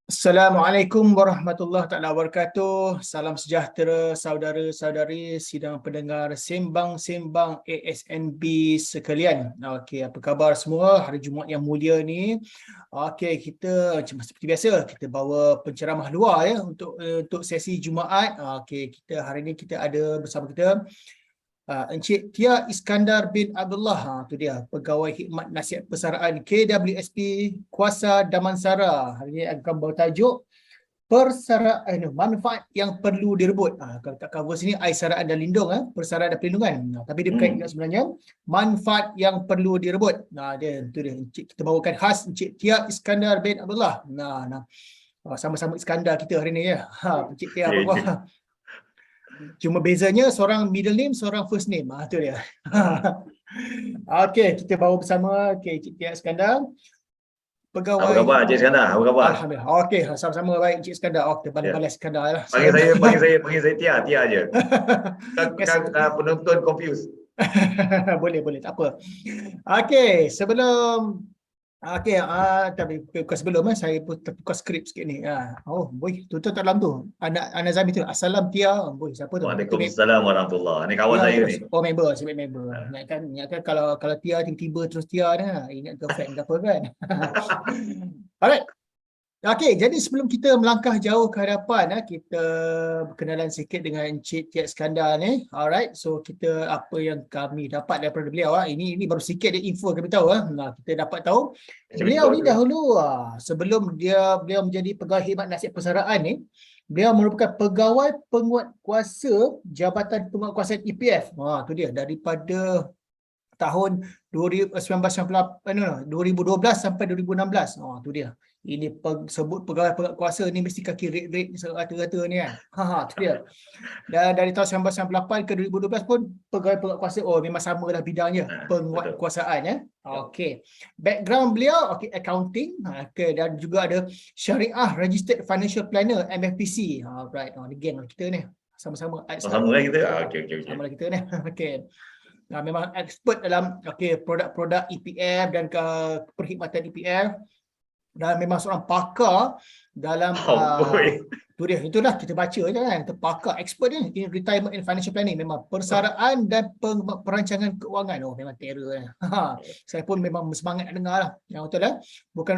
Assalamualaikum warahmatullahi taala wabarakatuh. Salam sejahtera saudara-saudari sidang pendengar sembang-sembang ASNB sekalian. Okey, apa khabar semua? Hari Jumaat yang mulia ni. Okey, kita macam seperti biasa kita bawa penceramah luar ya untuk sesi Jumaat. Okey, kita hari ni kita ada bersama kita Encik Tia Iskandar bin Abdullah, tu dia, Pegawai Khidmat Nasihat Persaraan KWSP Kuasa Damansara. Hari ini akan bertajuk persaraan manfaat yang perlu direbut. Kalau tak cover sini aisaraan dan lindung, persaraan dan perlindungan. Tapi dia berkait dengan sebenarnya manfaat yang perlu direbut. Dia tu dia. Kita bawakan khas Encik Tia Iskandar bin Abdullah. Sama-sama Iskandar kita hari ni ya. Encik Tia apa khabar? Cuma bezanya seorang middle name, seorang first name. Tu dia. Okey, kita bawa bersama Encik Tia Iskandar, pegawai. Apa khabar Encik Iskandar? Apa khabar? Alhamdulillah. Okey, sama-sama baik Encik Iskandar. Kita balas Iskandar lah. Panggil saya Tia aje. Kan penonton confused. boleh, tak apa. Okey, tapi bukan sebelum saya pun tertukar skrip sikit ni. Boy, tutup tak dalam tu. Anak Zami tu. Assalam Tia. Boy, siapa tu? Waalaikumsalam warahmatullahi. Ni kawan saya ni. Oh, member. Ingatkan kalau Tia tiba-tiba terus Tia ni, ingat girlfriend ke apa kan. Alright. Okey, jadi sebelum kita melangkah jauh ke hadapan, kita berkenalan sikit dengan Encik Tia Iskandar ni. Alright, so kita apa yang kami dapat daripada beliau, ini baru sikit dia info kami tahu. Kita dapat tahu beliau ni dahulu sebelum beliau menjadi pegawai khidmat nasihat persaraan ni, beliau merupakan pegawai penguatkuasa Jabatan Penguatkuasaan EPF. Tu dia, daripada tahun 2012 sampai 2016. Tu dia. Ini sebut pegawai penguatkuasa ni mesti kaki red rata-rata ni kan. Tu dia. Dan dari tahun 1998 ke 2012 pun pegawai penguatkuasa. Memang samalah bidangnya, penguatkuasaan ya. Okey. Background beliau accounting, dan juga ada Syariah Registered Financial Planner MFPC. Right. Ni geng kita ni. Sama-sama. Sama lah kita. Okey. Sama lah kita ni. Okey. Memang expert dalam produk-produk EPF dan perkhidmatan EPF, dan memang seorang pakar dalam itulah kita baca je kan, pakar expert ni in retirement and financial planning, memang persaraan dan perancangan keuangan. Memang terror saya pun memang semangat nak dengar lah. Yang betul lah, bukan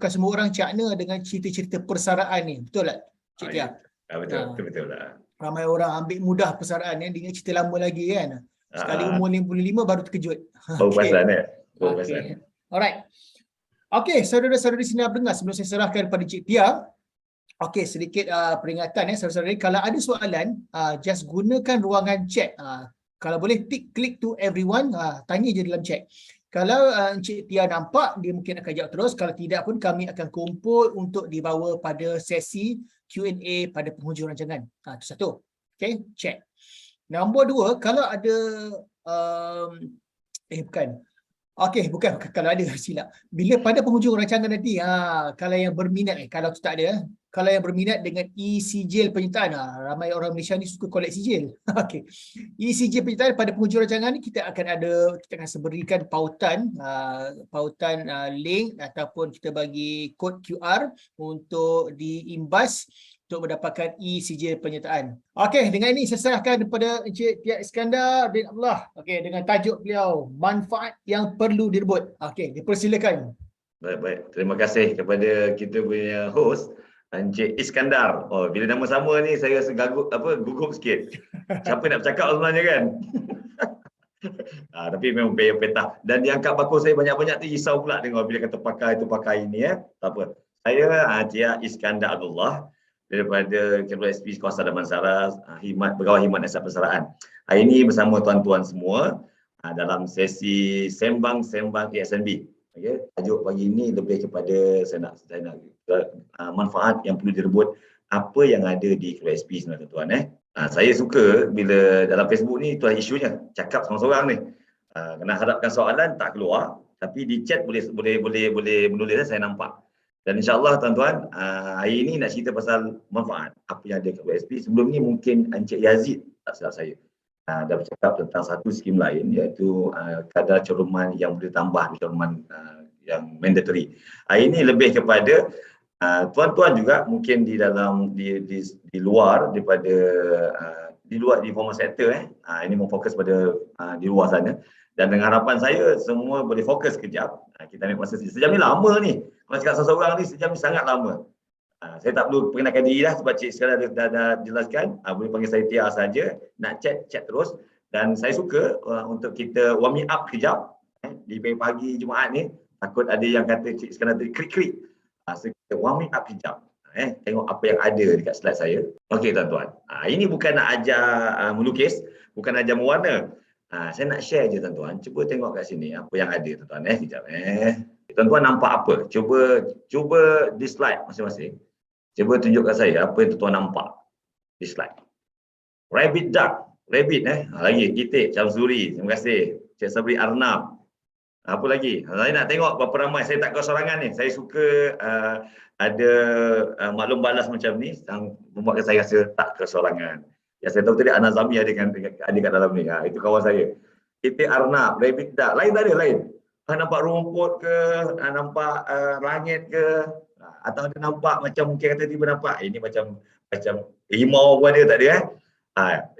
semua orang cakna dengan cerita-cerita persaraan ni, betul tak Cik Tia? Betul lah. Ramai orang ambil mudah persaraan ni, dia ingat cerita lama lagi kan. Sekali umur 55 baru terkejut. Baru perasan Alright. Okey, saudara-saudari sini dengar, sebelum saya serahkan kepada Cik Tia, sedikit peringatan saudara-saudari, kalau ada soalan, just gunakan ruangan chat. Kalau boleh klik to everyone, tanya je dalam chat. Kalau Encik Tia nampak, dia mungkin akan jawab terus. Kalau tidak pun kami akan kumpul untuk dibawa pada sesi Q&A pada penghujung rancangan. Itu satu. Okey, chat. Nombor dua, kalau ada bukan kalau ada, silap. Bila pada penghujung rancangan nanti, kalau yang berminat, kalau tu tak ada, kalau yang berminat dengan e-sijil penyertaan, ramai orang Malaysia ni suka collect sijil. Okey. E-sijil penyertaan, pada penghujung rancangan ni kita akan berikan pautan link ataupun kita bagi kod QR untuk diimbas untuk mendapatkan e-sijil penyertaan. Okey, dengan ini saya serahkan kepada Encik Tia Iskandar bin Abdullah. Okey, dengan tajuk beliau, manfaat yang perlu direbut. Okey, dipersilakan. Baik. Terima kasih kepada kita punya host Encik Iskandar. Bila nama sama ni saya rasa gugup sikit. Siapa nak bercakap sebenarnya kan? Tapi memang petah. Dan dia angkat bakul saya banyak-banyak tu, risau pula dengar bila kata pakai ini Tak apa. Saya Tia Iskandar Abdullah daripada KWSP Kuasa Damansara, pegawai khidmat nasihat persaraan. Hari ini bersama tuan-tuan semua dalam sesi sembang-sembang ASNB. Okey, tajuk pagi ini lebih kepada saya nak manfaat yang perlu direbut, apa yang ada di KWSP sebenarnya tuan. Saya suka bila dalam Facebook ni tuan isunya cakap seorang-seorang ni. Kena hadapkan soalan tak keluar, tapi di chat boleh menulis, saya nampak. Dan insya-Allah tuan-tuan, hari ini nak cerita pasal manfaat apa yang ada kat KWSP. Sebelum ni mungkin Encik Yazid, tak silap saya, dah bercakap tentang satu skim lain, iaitu kadar ceruman yang boleh tambah, ceruman yang mandatory. Hari ini lebih kepada Tuan-tuan juga mungkin di dalam di luar daripada di luar di formal sector ini memfokus pada di luar sana, dan dengan harapan saya semua boleh fokus kejap. Kita ambil masa sejam ni lama ni. Kalau cakap seorang ni sejam ni sangat lama. Saya tak perlu perkenalkan diri dah sebab Cik sekarang dah jelaskan. Boleh panggil saya Tia saja. Nak chat terus, dan saya suka untuk kita warming up kejap di pagi Jumaat ni. Takut ada yang kata Cik sekarang tadi krik-krik. So kita warming up kejap. Tengok apa yang ada dekat slide saya. Okey tuan-tuan. Ini bukan nak ajar melukis, bukan ajar mewarna. Saya nak share je tuan-tuan. Cuba tengok kat sini apa yang ada tuan-tuan. Sekejap. Tuan-tuan nampak apa? Cuba di slide masing-masing. Cuba tunjuk kat saya apa yang tuan-tuan nampak di slide. Rabbit duck. Rabbit lagi. Kitik. Syamsuri. Terima kasih. Cik Sabri Arnab. Apa lagi? Saya nak tengok berapa ramai. Saya tak kesorangan ni. Saya suka ada maklum balas macam ni yang membuatkan saya rasa tak kesorangan. Yang saya tahu tadi Anazami ada kat dalam ni. Itu kawan saya. Kitik Arnab, Rabbit duck. Lain tak ada? Lain. Nampak rumput ke? Nampak langit ke? Atau ada nampak macam mungkin kata tiba nampak ini macam rimau pun ada, tak ada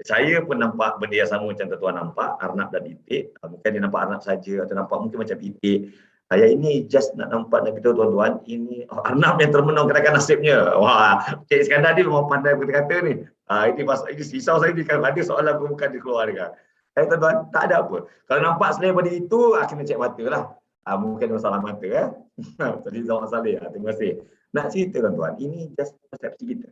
saya pun nampak benda yang sama macam tuan-tuan nampak, arnab dan itik. Mungkin dia nampak arnab saja atau nampak mungkin macam itik. Yang ini just nak nampak nak beritahu tuan-tuan, ini arnab yang termenung kena nasibnya. Wah, Cik Iskandar ni memang pandai berkata ni. Ini risau saya ni kan ada soalan bukan dia keluar dia. Tuan-tuan, tak ada apa. Kalau nampak selain daripada itu, kena cek mata lah. Mungkin masalah mata Tadi Zawak Saleh, terima kasih. Nak cerita tuan-tuan, ini just persepsi kita.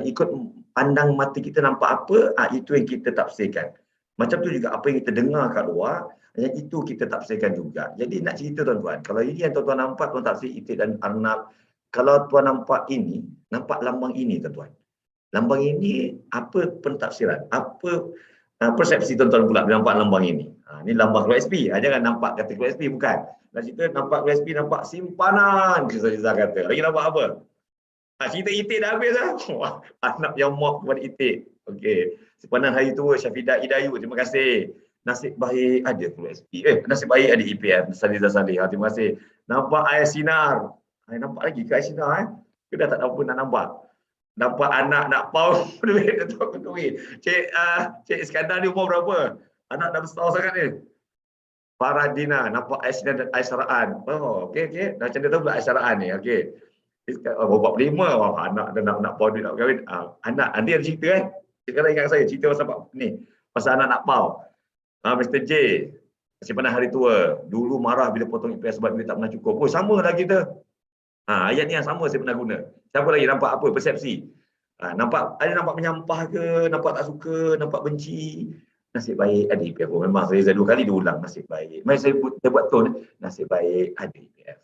Ikut pandang mata kita nampak apa, itu yang kita tafsirkan. Macam tu juga apa yang kita dengar kat luar, yang itu kita tafsirkan juga. Jadi nak cerita tuan-tuan, kalau ini yang tuan-tuan nampak, tuan tafsir itik dan arnab. Kalau tuan nampak ini, nampak lambang ini tuan-tuan. Lambang ini apa pentafsiran? Apa persepsi tuan-tuan pula bila nampak lambang ini? Ini lambang keluar SP. Jangan nampak kata keluar SP, bukan. Nak cerita nampak keluar SP, nampak simpanan. Kisah kata. Lagi nampak apa? Cerita itik dah habis lah. Anak yang mock kepada itik. Okey. Simpanan hari tua Syafidah Idayu. Terima kasih. Nasib baik ada keluar SP. Nasib baik ada EPF. Saliza Salih. Terima kasih. Nampak air sinar. Nampak lagi ke air sinar? Kita dah tak tahu pun nak nampak. Nampak anak nak pau duit untuk duit. Cik Iskandar ni umur berapa? Anak dah besar sangat ni. Faradina. Nampak air sinar dan air saraan. Okey. Macam dia tahu pula air saraan ni. Okey. Bapak 45, anak dah nak pau duit nak kahwin. Anak, nanti ada cerita Sekarang ingat saya, cerita pasal anak nak pau. Mr. J, simpanan hari tua. Dulu marah bila potong IPS sebab duit tak pernah cukup. Sama lah kita. Ayat ni yang sama saya pernah guna. Siapa lagi nampak apa? Persepsi. Nampak menyampah ke, nampak tak suka, nampak benci. Nasib baik ada IPF. Memang saya 2 kali diulang nasib baik. Mari saya buat tone. Nasib baik ada IPF.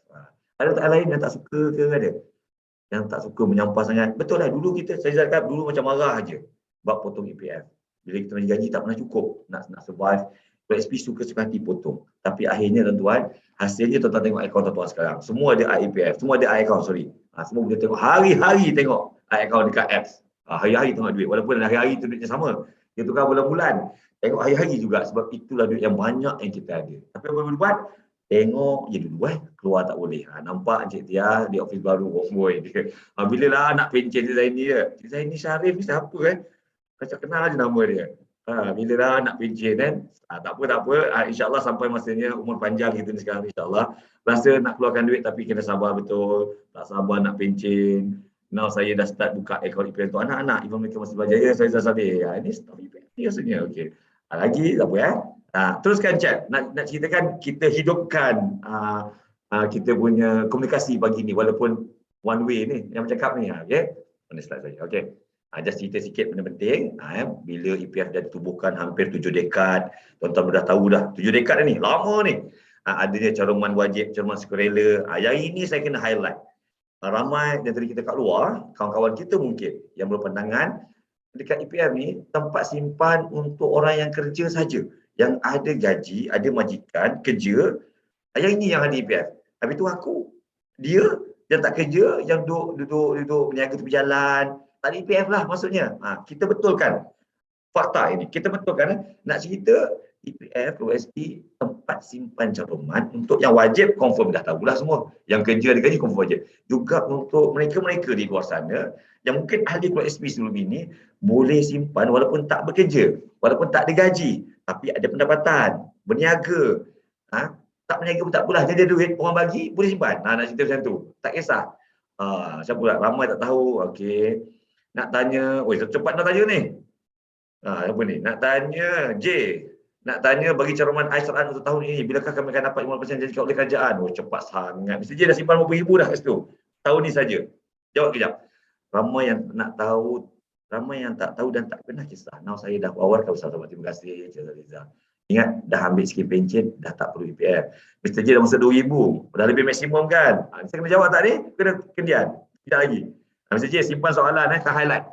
Ada tak lain yang tak suka ke ada? Yang tak suka menyampah sangat. Betul lah, dulu saya cakap dulu macam marah aja bab potong EPF. Bila kita bagi gaji tak pernah cukup nak survive. PSP suka hati potong. Tapi akhirnya tuan-tuan, hasilnya tuan-tuan tengok akaun tuan-tuan sekarang. Semua ada IPF, semua ada akaun, semua boleh tengok hari-hari tengok akaun dekat apps. Hari-hari tengok duit. Walaupun hari-hari tu duitnya sama. Dia tukar bulan-bulan. Tengok hari-hari juga sebab itulah duit yang banyak yang kita ada. Tapi apa boleh buat? Tengok je dulu keluar tak boleh. Nampak Encik Tia di office baru boy dia. Bila lah nak pencen Zaini dia. Cik Zaini Syarif ni siapa Macam kenal aja nama dia. Bila lah nak pencen tak apa. InsyaAllah sampai masanya umur panjang kita ni sekarang insyaAllah. Rasa nak keluarkan duit tapi kena sabar betul. Tak sabar nak pencen. Now saya dah start buka akaun IPF untuk anak-anak. Even mereka masih belajar. Saya dah sadar. Ini start IPF ni rasanya. Okey. Lagi tak apa teruskan chat. Nak ceritakan kita hidupkan kita punya komunikasi pagi ni walaupun one way ni yang bercakap ni. Okey. Mana slide saya. Okey. Just cerita sikit benda penting. Bila EPF dah ditubuhkan hampir 7 dekad. Tuan-tuan dah tahu dah 7 dekad dah ni. Lama ni. Adanya caruman wajib, caruman sukarela. Yang ini saya kena highlight. Ramai daripada kita kat luar, kawan-kawan kita mungkin yang berpandangan dekat EPF ni tempat simpan untuk orang yang kerja saja. Yang ada gaji, ada majikan, kerja. Yang ini yang ada EPF. Habis tu dia yang tak kerja, yang duduk berniaga tepi jalan. Tak ada EPF lah maksudnya. Kita betulkan fakta ini. Kita betulkan. Nak cerita EPF, OSP, tempat simpan cadangan untuk yang wajib confirm dah tahulah semua. Yang kerja digaji confirm wajib. Juga untuk mereka-mereka di luar sana yang mungkin ahli OSP sebelum ini boleh simpan walaupun tak bekerja, walaupun tak digaji, tapi ada pendapatan, berniaga. Tak berniaga pun tak apalah, jadi duit orang bagi boleh simpan. Nak cerita macam tu. Tak kisah. Siapa pula ramai tak tahu. Okey. Nak tanya, cepat nak tanya ni. Apa ni? Nak tanya J. Nak tanya bagi caruman Aisaran untuk tahun ini, bilakah kami akan dapat 5% janji oleh kerajaan? Cepat sangat. Mr. J dah simpan berapa ribu dah kat situ. Tahun ni saja. Jawab kejap. Ramai yang nak tahu, ramai yang tak tahu dan tak pernah kisah. Now saya dah awal bersama-sama. Terima kasih Encik Zaliza. Ingat, dah ambil sikit pencen, dah tak perlu EPF. Mr. J dah masa 2,000. Dah lebih maksimum kan? Saya kena jawab tak ni? Kena kendian. Tidak lagi. Mr. J simpan soalan, tak highlight.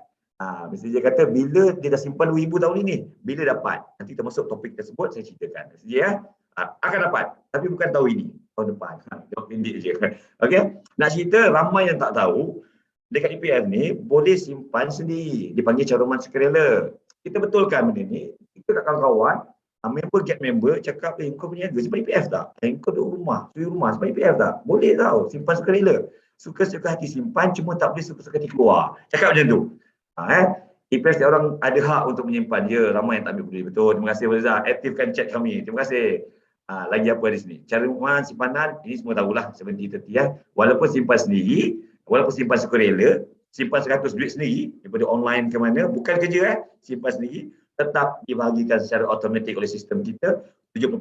Mr. J kata bila dia dah simpan 2,000 tahun ini, bila dapat? Nanti kita masuk topik tersebut, saya ceritakan. Mr. J akan dapat. Tapi bukan tahun ini, tahun depan. Jawab pendek je. Okay? Nak cerita, ramai yang tak tahu, dekat EPF ni boleh simpan sendiri. Dipanggil cadangan sukarela. Kita betulkan benda ni. Kita kat kawan-kawan, member get member, cakap, kau punya niaga simpan EPF tak? Kau duduk rumah, simpan EPF tak? Boleh tau, simpan sukarela. Suka-suka hati simpan, cuma tak boleh suka-suka hati keluar. Cakap macam tu. EPF setiap orang ada hak untuk menyimpan. Ya, ramai yang tak ambil peduli. Betul. Terima kasih Reza. Aktifkan chat kami. Terima kasih. Lagi apa di sini? Cara rumah simpanan, ini semua tahulah 70-30 ya. Walaupun simpan sendiri, walaupun simpan sukarela, simpan 100 duit sendiri, daripada online ke mana, bukan kerja simpan sendiri, tetap dibahagikan secara automatik oleh sistem kita 70%,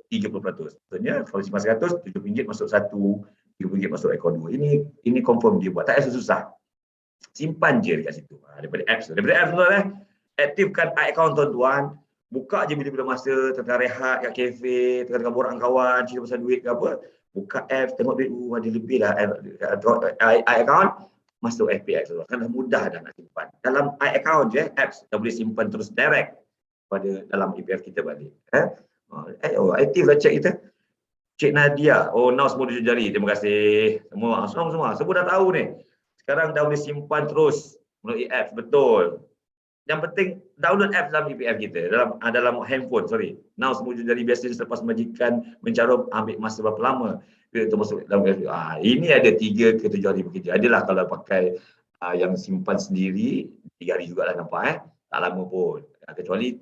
30%. Maksudnya kalau simpan 100, RM7 masuk 1, RM30 masuk ekor 2. Ini confirm dia buat. Tak ada susah. Simpan je dekat situ. Daripada apps tu. Daripada apps tu aktifkan account tuan-tuan. Buka je bila-bila masa tengah rehat kat kafe, tengah borak dengan kawan, cerita pasal duit ke apa. Buka apps, tengok duit, ada lebih dah account, masuk FPX tu. Kan dah mudah dah nak simpan. Dalam account je, apps dah boleh simpan terus direct pada dalam EPF kita balik. Aktif lah cek kita. Cik Nadia, now semua 7 jari. Terima kasih. Semua dah tahu ni. Sekarang dah boleh simpan terus melalui apps, betul. Yang penting download apps dalam EPF kita, dalam handphone, Now semua jari biasa selepas majikan mencarum ambil masa berapa lama duit tu masuk dalam EPF. Ini ada 3 ke 7 hari bekerja. Adalah kalau pakai yang simpan sendiri 3 hari jugalah nampak tak lama pun. Kecuali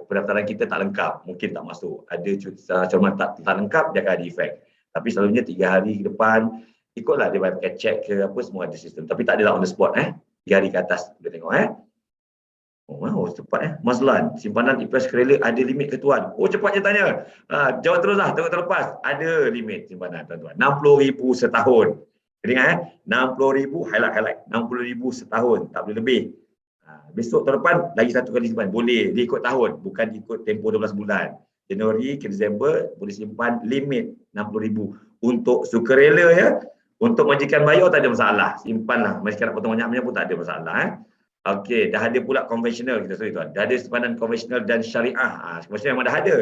pendaftaran kita tak lengkap, mungkin tak masuk. Ada cuma tak lengkap dia akan ada efek. Tapi selalunya 3 hari ke depan ikutlah dia pakai check ke apa, semua ada sistem. Tapi tak adalah on the spot 3 hari ke atas kita tengok cepat Mazlan, simpanan EPF sukarela ada limit ke tuan? Cepat je tanya. Jawab teruslah, tengok terlepas. Ada limit simpanan tuan-tuan. 60,000 setahun. Ingat 60,000 highlight 60,000 setahun, tak boleh lebih. Besok tahun depan lagi 1 kali simpan. Boleh, dia ikut tahun, bukan ikut tempoh 12 bulan. Januari ke Disember boleh simpan limit 60,000 untuk sukarela ya. Untuk majikan bayar tak ada masalah. Simpanlah. Majikan nak potong banyak pun tak ada masalah. Okey, dah ada pula konvensional kita tuan. Dah ada simpanan konvensional dan syariah. Konvensional memang dah ada.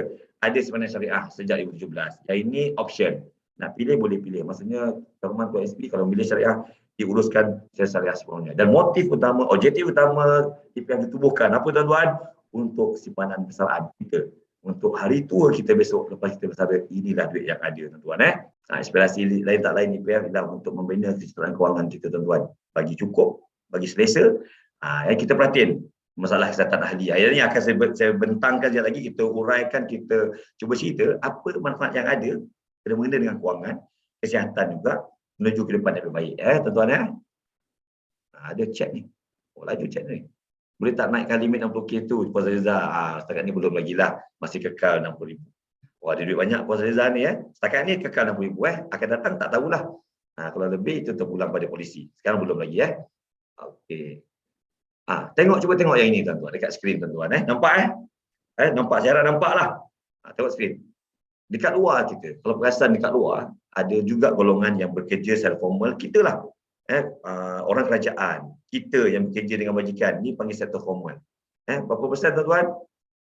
Ada simpanan syariah sejak 2017. Yang ini option. Nak pilih boleh pilih. Maksudnya government OSP kalau pilih syariah diuruskan secara syariah sepenuhnya. Dan motif utama, objektif utama EPF ditubuhkan apa tuan-tuan? Untuk simpanan persaraan kita. Untuk hari tua kita besok lepas kita bersara, inilah duit yang ada tuan-tuan. Inspirasi lain tak lain EPF adalah untuk membina kesejahteraan kewangan kita tuan-tuan. Bagi cukup, bagi selesa. Yang kita perhatiin masalah kesihatan ahli. Ayat ini akan saya bentangkan sekali lagi, kita uraikan, kita cuba cerita apa manfaat yang ada kena mengena dengan kewangan, kesihatan juga menuju ke depan yang lebih baik. Tuan-tuan ada chat ni. Laju chat ni. Boleh tak naikkan limit 60K tu Puan Zaliza? Setakat ni belum lagi lah. Masih kekal 60,000. Ada duit banyak Puan Zaliza ni Setakat ni kekal 60,000 Akan datang tak tahulah. Kalau lebih itu terpulang pada polisi. Sekarang belum lagi Okey. Cuba tengok yang ini tuan-tuan dekat skrin tuan-tuan nampak nampak saya nampak lah. Tengok skrin. Dekat luar kita, kalau perasan dekat luar ada juga golongan yang bekerja secara formal, kita lah. Orang kerajaan, kita yang bekerja dengan majikan ni panggil sektor formal. Berapa persen tuan-tuan?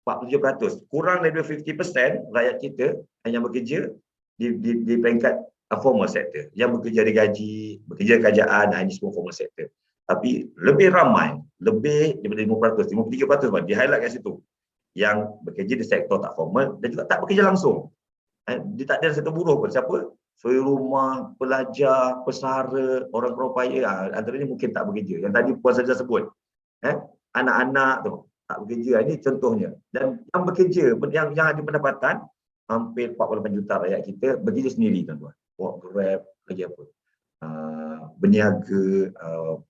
47%. Kurang dari 50% rakyat kita yang bekerja di peringkat formal sector. Yang bekerja digaji, bekerja kerajaan, ini semua formal sector. Tapi lebih ramai, lebih daripada 5%, 53% di highlight kat situ. yang bekerja di sektor tak formal dan juga tak bekerja langsung. Dia tak ada sektor buruh pun. Siapa? Suri rumah, pelajar, pesara, orang paya, antaranya mungkin tak bekerja. Yang tadi Puan saja sebut. Anak-anak tu tak bekerja. Ini contohnya. Dan yang bekerja, yang ada pendapatan, hampir 48 juta rakyat kita bekerja sendiri, tuan-tuan. Buat Grab, kerja apa? Berniaga,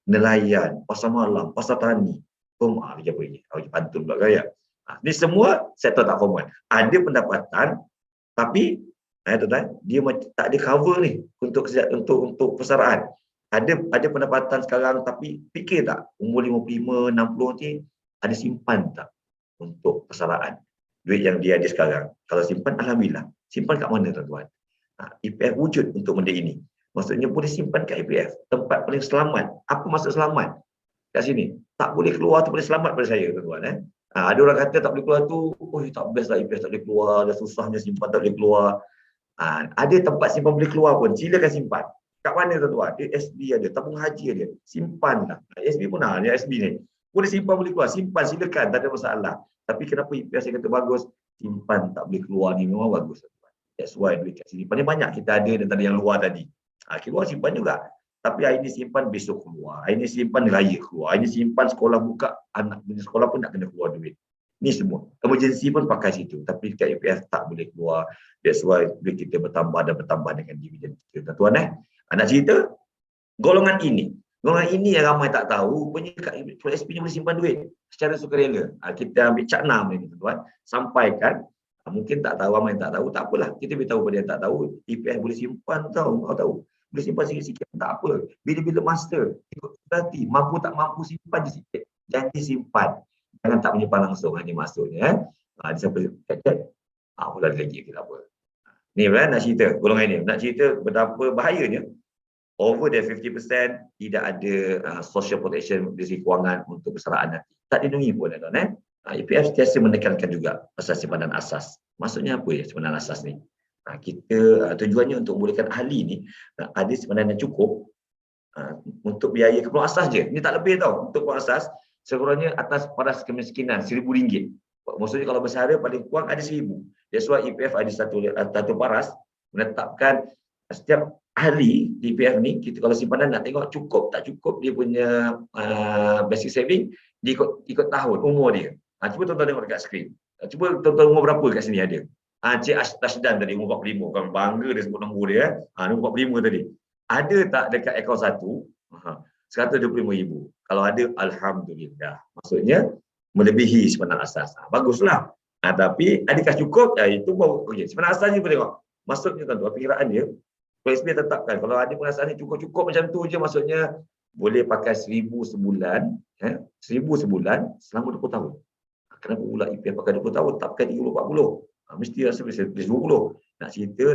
nelayan, pasar malam, pasar tani. Kerja apa ini? Kerja pantun pula kaya. Ini semua sektor tak formal. Ada pendapatan, tapi dia tak ada cover ni untuk persaraan. Ada pendapatan sekarang, tapi fikir tak umur 55, 60 nanti ada simpan tak untuk persaraan duit yang dia ada sekarang? Kalau simpan, alhamdulillah. Simpan kat mana, tuan-tuan? EPF wujud untuk benda ini. Maksudnya boleh simpan kat EPF, tempat paling selamat. Apa maksud selamat kat sini? Tak boleh keluar tu boleh selamat pada saya, tuan-tuan. Ada orang kata tak boleh keluar tu, tak best lah EPF tak boleh keluar, dah susahnya simpan tak boleh keluar. Ada tempat simpan boleh keluar pun, silakan simpan. Kat mana, tuan-tuan? SB ada, tabung haji ada, simpanlah. SB pun ada, SB ni. Boleh simpan, boleh keluar, simpan silakan, tak ada masalah. Tapi kenapa EPF saya kata bagus? Simpan tak boleh keluar ni memang bagus, tuan-tuan. That's why duit kat sini. Paling banyak kita ada daripada yang luar tadi. Keluar simpan juga. Tapi hari ni simpan, besok keluar. Hari ni simpan, raya keluar. Hari ni simpan, sekolah buka, anak punya sekolah pun nak kena keluar duit. Ni semua. Emergency pun pakai situ. Tapi kat EPF tak boleh keluar. That's why duit kita bertambah dan bertambah dengan dividen kita. Tuan-tuan, nak cerita, golongan ini yang ramai tak tahu, rupanya kat SP ni boleh simpan duit secara sukarela. Kita ambil caknam ni, tuan-tuan. Sampaikan. Mungkin tak tahu, ramai yang tak tahu. Tak apalah. Kita beritahu pada yang tak tahu. EPF boleh simpan, tahu. Boleh simpan sikit-sikit, tak apa. Bila-bila master, ikut berarti, mampu tak mampu simpan je sikit. Janji simpan. Jangan tak menyimpan langsung, hanya maksudnya. Ada siapa chat? Ulang lagi, kita apa. Ni nak cerita, golongan ini. Nak cerita betapa bahayanya. Over the 50% tidak ada social protection dari segi kewangan untuk persaraan nanti. Tak dilindungi pun, tuan-tuan. EPF sentiasa menekankan juga pasal simpanan asas. Maksudnya apa ya simpanan asas ni? Kita tujuannya untuk membolehkan ahli ni ada simpanan yang cukup untuk biaya keperluan asas je. Ini tak lebih tau. Untuk keperluan asas, sekurang-kurangnya atas paras kemiskinan RM1,000. Maksudnya kalau bersara paling kurang ada RM1,000. That's why EPF ada satu paras menetapkan setiap ahli di EPF ni, kita kalau simpanan nak tengok cukup tak cukup dia punya basic saving, dia ikut tahun, umur dia. Cuba tuan-tuan tengok dekat skrin. Cuba tuan-tuan umur berapa kat sini ada? Cik Ashdan tadi umur 45. Kan bangga dia sebut nombor dia. Umur 45 tadi. Ada tak dekat akaun 1? RM125,000. Kalau ada, alhamdulillah. Maksudnya melebihi simpanan asas. Baguslah. Tapi adakah cukup? Itu baru okey. Simpanan asas ni pun tengok. Maksudnya tuan-tuan, perkiraan dia PSB tetapkan kalau ada pengasas ni cukup-cukup macam tu je, maksudnya boleh pakai RM1,000 sebulan, RM1,000 sebulan selama 20 tahun. Kenapa pula EPF pakai 20 tahun, tak pakai 30, 40? Mesti rasa boleh 20. Nak cerita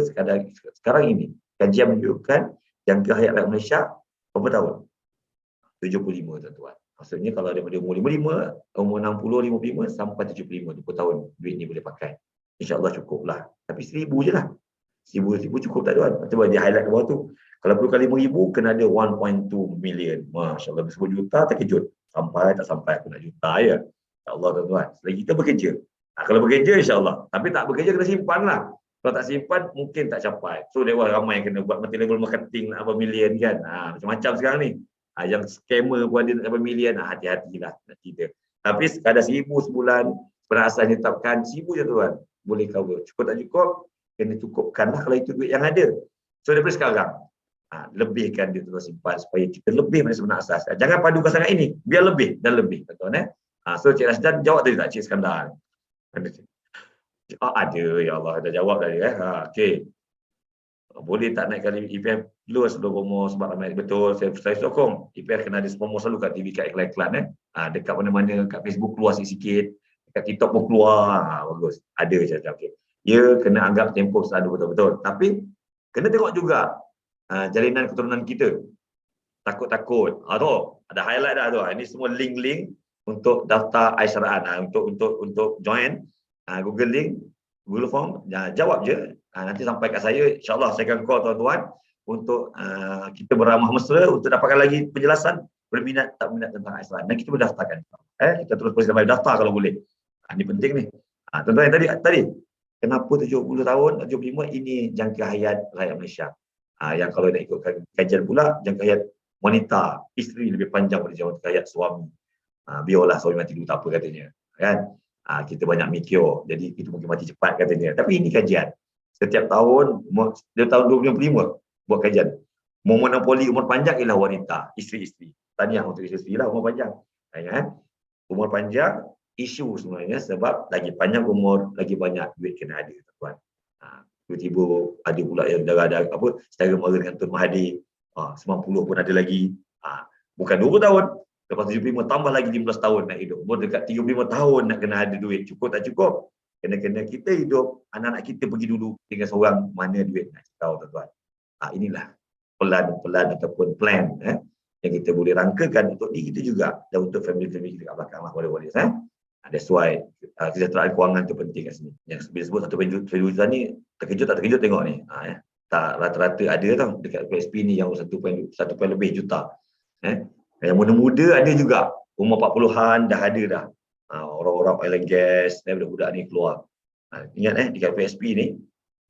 sekarang ini, kajian menunjukkan jangka hayat rakyat Malaysia berapa tahun? 75, tuan-tuan. Maksudnya kalau daripada umur 55, umur 60, 55 sampai 75, 20 tahun duit ni boleh pakai. InsyaAllah cukup lah. Tapi 1,000 je lah. 1,000 cukup tak, tuan? Cuba dia highlight ke bawah tu. Kalau perlu kali 5,000, kena ada 1.2 million. Masya Allah, sebut juta, terkejut. Sampai tak sampai, aku nak juta ya. InsyaAllah, tuan-tuan. Selagi kita bekerja. Kalau bekerja, insyaAllah. Tapi tak bekerja, kena simpan lah. Kalau tak simpan, mungkin tak capai. So, dewa ramai yang kena buat multi-level marketing nak berapa million kan. Macam-macam sekarang ni. Yang scammer pun ada nak berapa million. Hati-hatilah nak cerita. Tapi sekadar 1,000 sebulan, perasaan ditetapkan 1,000 je, tuan. Boleh cover. Cukup tak cukup, kena cukupkanlah kalau itu duit yang ada. So daripada sekarang, lebihkan dia terus simpan supaya kita lebih pada sebenar asas. Jangan padukan sangat ini, biar lebih dan lebih, tuan-tuan. So Cik Rasdan jawab tadi tak, Cik Iskandar? Ada, ya Allah, dah jawab tadi. Okey. Boleh tak naikkan EPF dulu sebelum promo, sebab ramai betul, saya sokong. EPF kena ada promo selalu kat TV, kat iklan-iklan. Dekat mana-mana, kat Facebook keluar sikit-sikit, dekat TikTok pun keluar. Bagus. Ada macam okey. Dia kena anggap tempoh selalu betul-betul. Tapi kena tengok juga jalinan keturunan kita. Takut-takut. Tu, ada highlight dah tu. Ini semua link-link untuk daftar Aisyaraan. Untuk join Google link, Google Form. Jawab je. Nanti sampai kat saya. InsyaAllah saya akan call tuan-tuan untuk kita beramah mesra untuk dapatkan lagi penjelasan berminat tak minat tentang Aisyaraan. Dan kita berdaftarkan. Kita terus posisi daftar kalau boleh. Ini penting ni. Tuan-tuan yang tadi kenapa 70 tahun, 75 ini jangka hayat rakyat Malaysia. Yang kalau nak ikutkan kajian pula, jangka hayat wanita, isteri lebih panjang daripada jangka hayat suami. Biarlah suami mati dulu tak apa katanya. Kan? Kita banyak mikir, jadi kita mungkin mati cepat katanya. Tapi ini kajian. Setiap tahun, dia tahun 2025 buat kajian. Monopoli umur panjang ialah wanita, isteri-isteri. Tahniah untuk isteri lah umur panjang. Kan? Umur panjang, isu sebenarnya sebab lagi panjang umur, lagi banyak duit kena ada, tuan. Tiba-tiba ada pula yang darah setara mara dengan Tun Mahathir, 90 pun ada lagi. Bukan 20 tahun, lepas 75 tambah lagi 15 tahun nak hidup. Umur dekat 35 tahun nak kena ada duit. Cukup tak cukup? Kena kita hidup, anak-anak kita pergi dulu dengan seorang, mana duit nak tahu, tuan-tuan. Inilah pelan ataupun plan yang kita boleh rangkakan untuk diri kita juga dan untuk family-family kita kat belakang lah, waris-waris. That's why kesejahteraan kewangan tu penting kat sini. Yang bila sebut satu juta ni, terkejut tak terkejut tengok ni. Tak rata-rata ada tau dekat PSP ni yang 1 lebih juta. Yang muda-muda ada juga, umur 40-an dah ada dah. Orang-orang oil and gas, budak-budak ni keluar. Ingat dekat PSP ni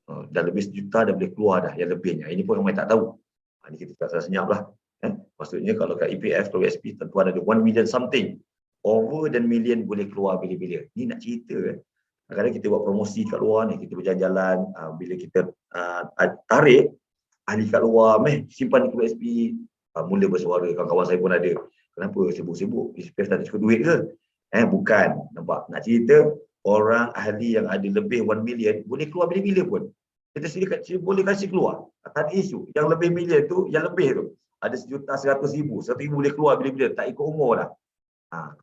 dah lebih 1 juta dah boleh keluar dah yang lebihnya. Ini pun ramai tak tahu. Ini kita tak senyap lah. Maksudnya kalau kat EPF, kalau PSP tentu ada 1 million something. Over dan million boleh keluar bila-bila. Ni nak cerita kadang-kadang kita buat promosi kat luar ni, kita berjalan-jalan, bila kita tarik ahli kat luar, simpan di PSP, mula bersuara, kawan-kawan saya pun ada. Kenapa sibuk-sibuk? EPF tak ada cukup duit ke? Bukan. Nampak? Nak cerita, orang ahli yang ada lebih 1 million boleh keluar bila-bila pun. Kita sendiri boleh kasih keluar. Tak ada isu. Yang lebih million tu, yang lebih tu. Ada 1.100.000. 100.000 boleh keluar bila-bila. Tak ikut umur dah.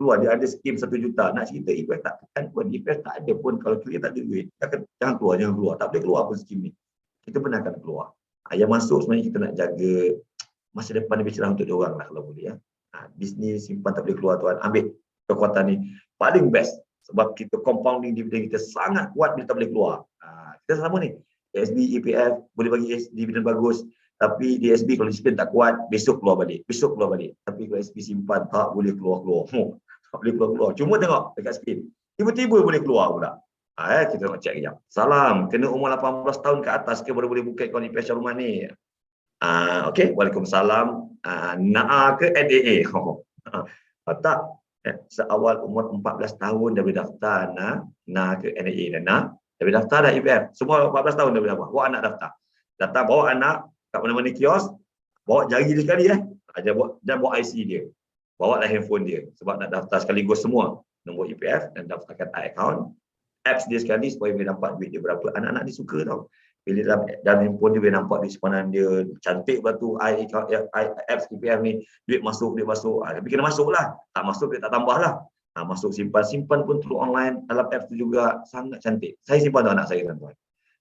Keluar dia ada skim 1 juta. Nak cerita EPF tak tekan pun. EPF tak ada pun. Kalau kita tak ada duit, jangan keluar. Tak boleh keluar pun skim ni. Kita benarkan keluar. Yang masuk sebenarnya kita nak jaga masa depan lebih cerah untuk diorang lah kalau boleh. Bisnes simpan tak boleh keluar, tuan. Ambil kekuatan ni. Paling best. Sebab kita compounding dividen kita sangat kuat bila tak boleh keluar. Kita sama ni. SB, EPF boleh bagi dividen bagus. Tapi di SB kalau disiplin tak kuat, besok keluar balik. Tapi kalau SB simpan tak boleh keluar-keluar. Tak boleh keluar-keluar. Cuma tengok dekat skrin. Tiba-tiba boleh keluar pula. Kita nak cek kejap. Salam. Kena umur 18 tahun ke atas ke baru boleh buka akaun EPF Syarul Mani? Okey. Waalaikumsalam. NAA ke NAA? Tak. Seawal umur 14 tahun dah boleh daftar NAA ke NAA. Dah boleh daftar dah EPF. Semua 14 tahun dah boleh daftar. Bawa anak daftar. Datang bawa anak kat mana-mana kios, bawa jari dia sekali dan bawa IC dia. Bawa lah handphone dia sebab nak daftar sekaligus semua nombor EPF dan daftarkan account, apps dia sekali supaya boleh nampak duit dia berapa. Anak-anak ni suka tau. Bila dalam handphone dia boleh nampak duit simpanan dia, cantik batu apps EPF ni, duit masuk. Tapi kena masuk lah. Tak masuk dia tak tambah lah. Masuk simpan pun through online dalam apps tu juga sangat cantik. Saya simpan tu anak saya, tuan-tuan.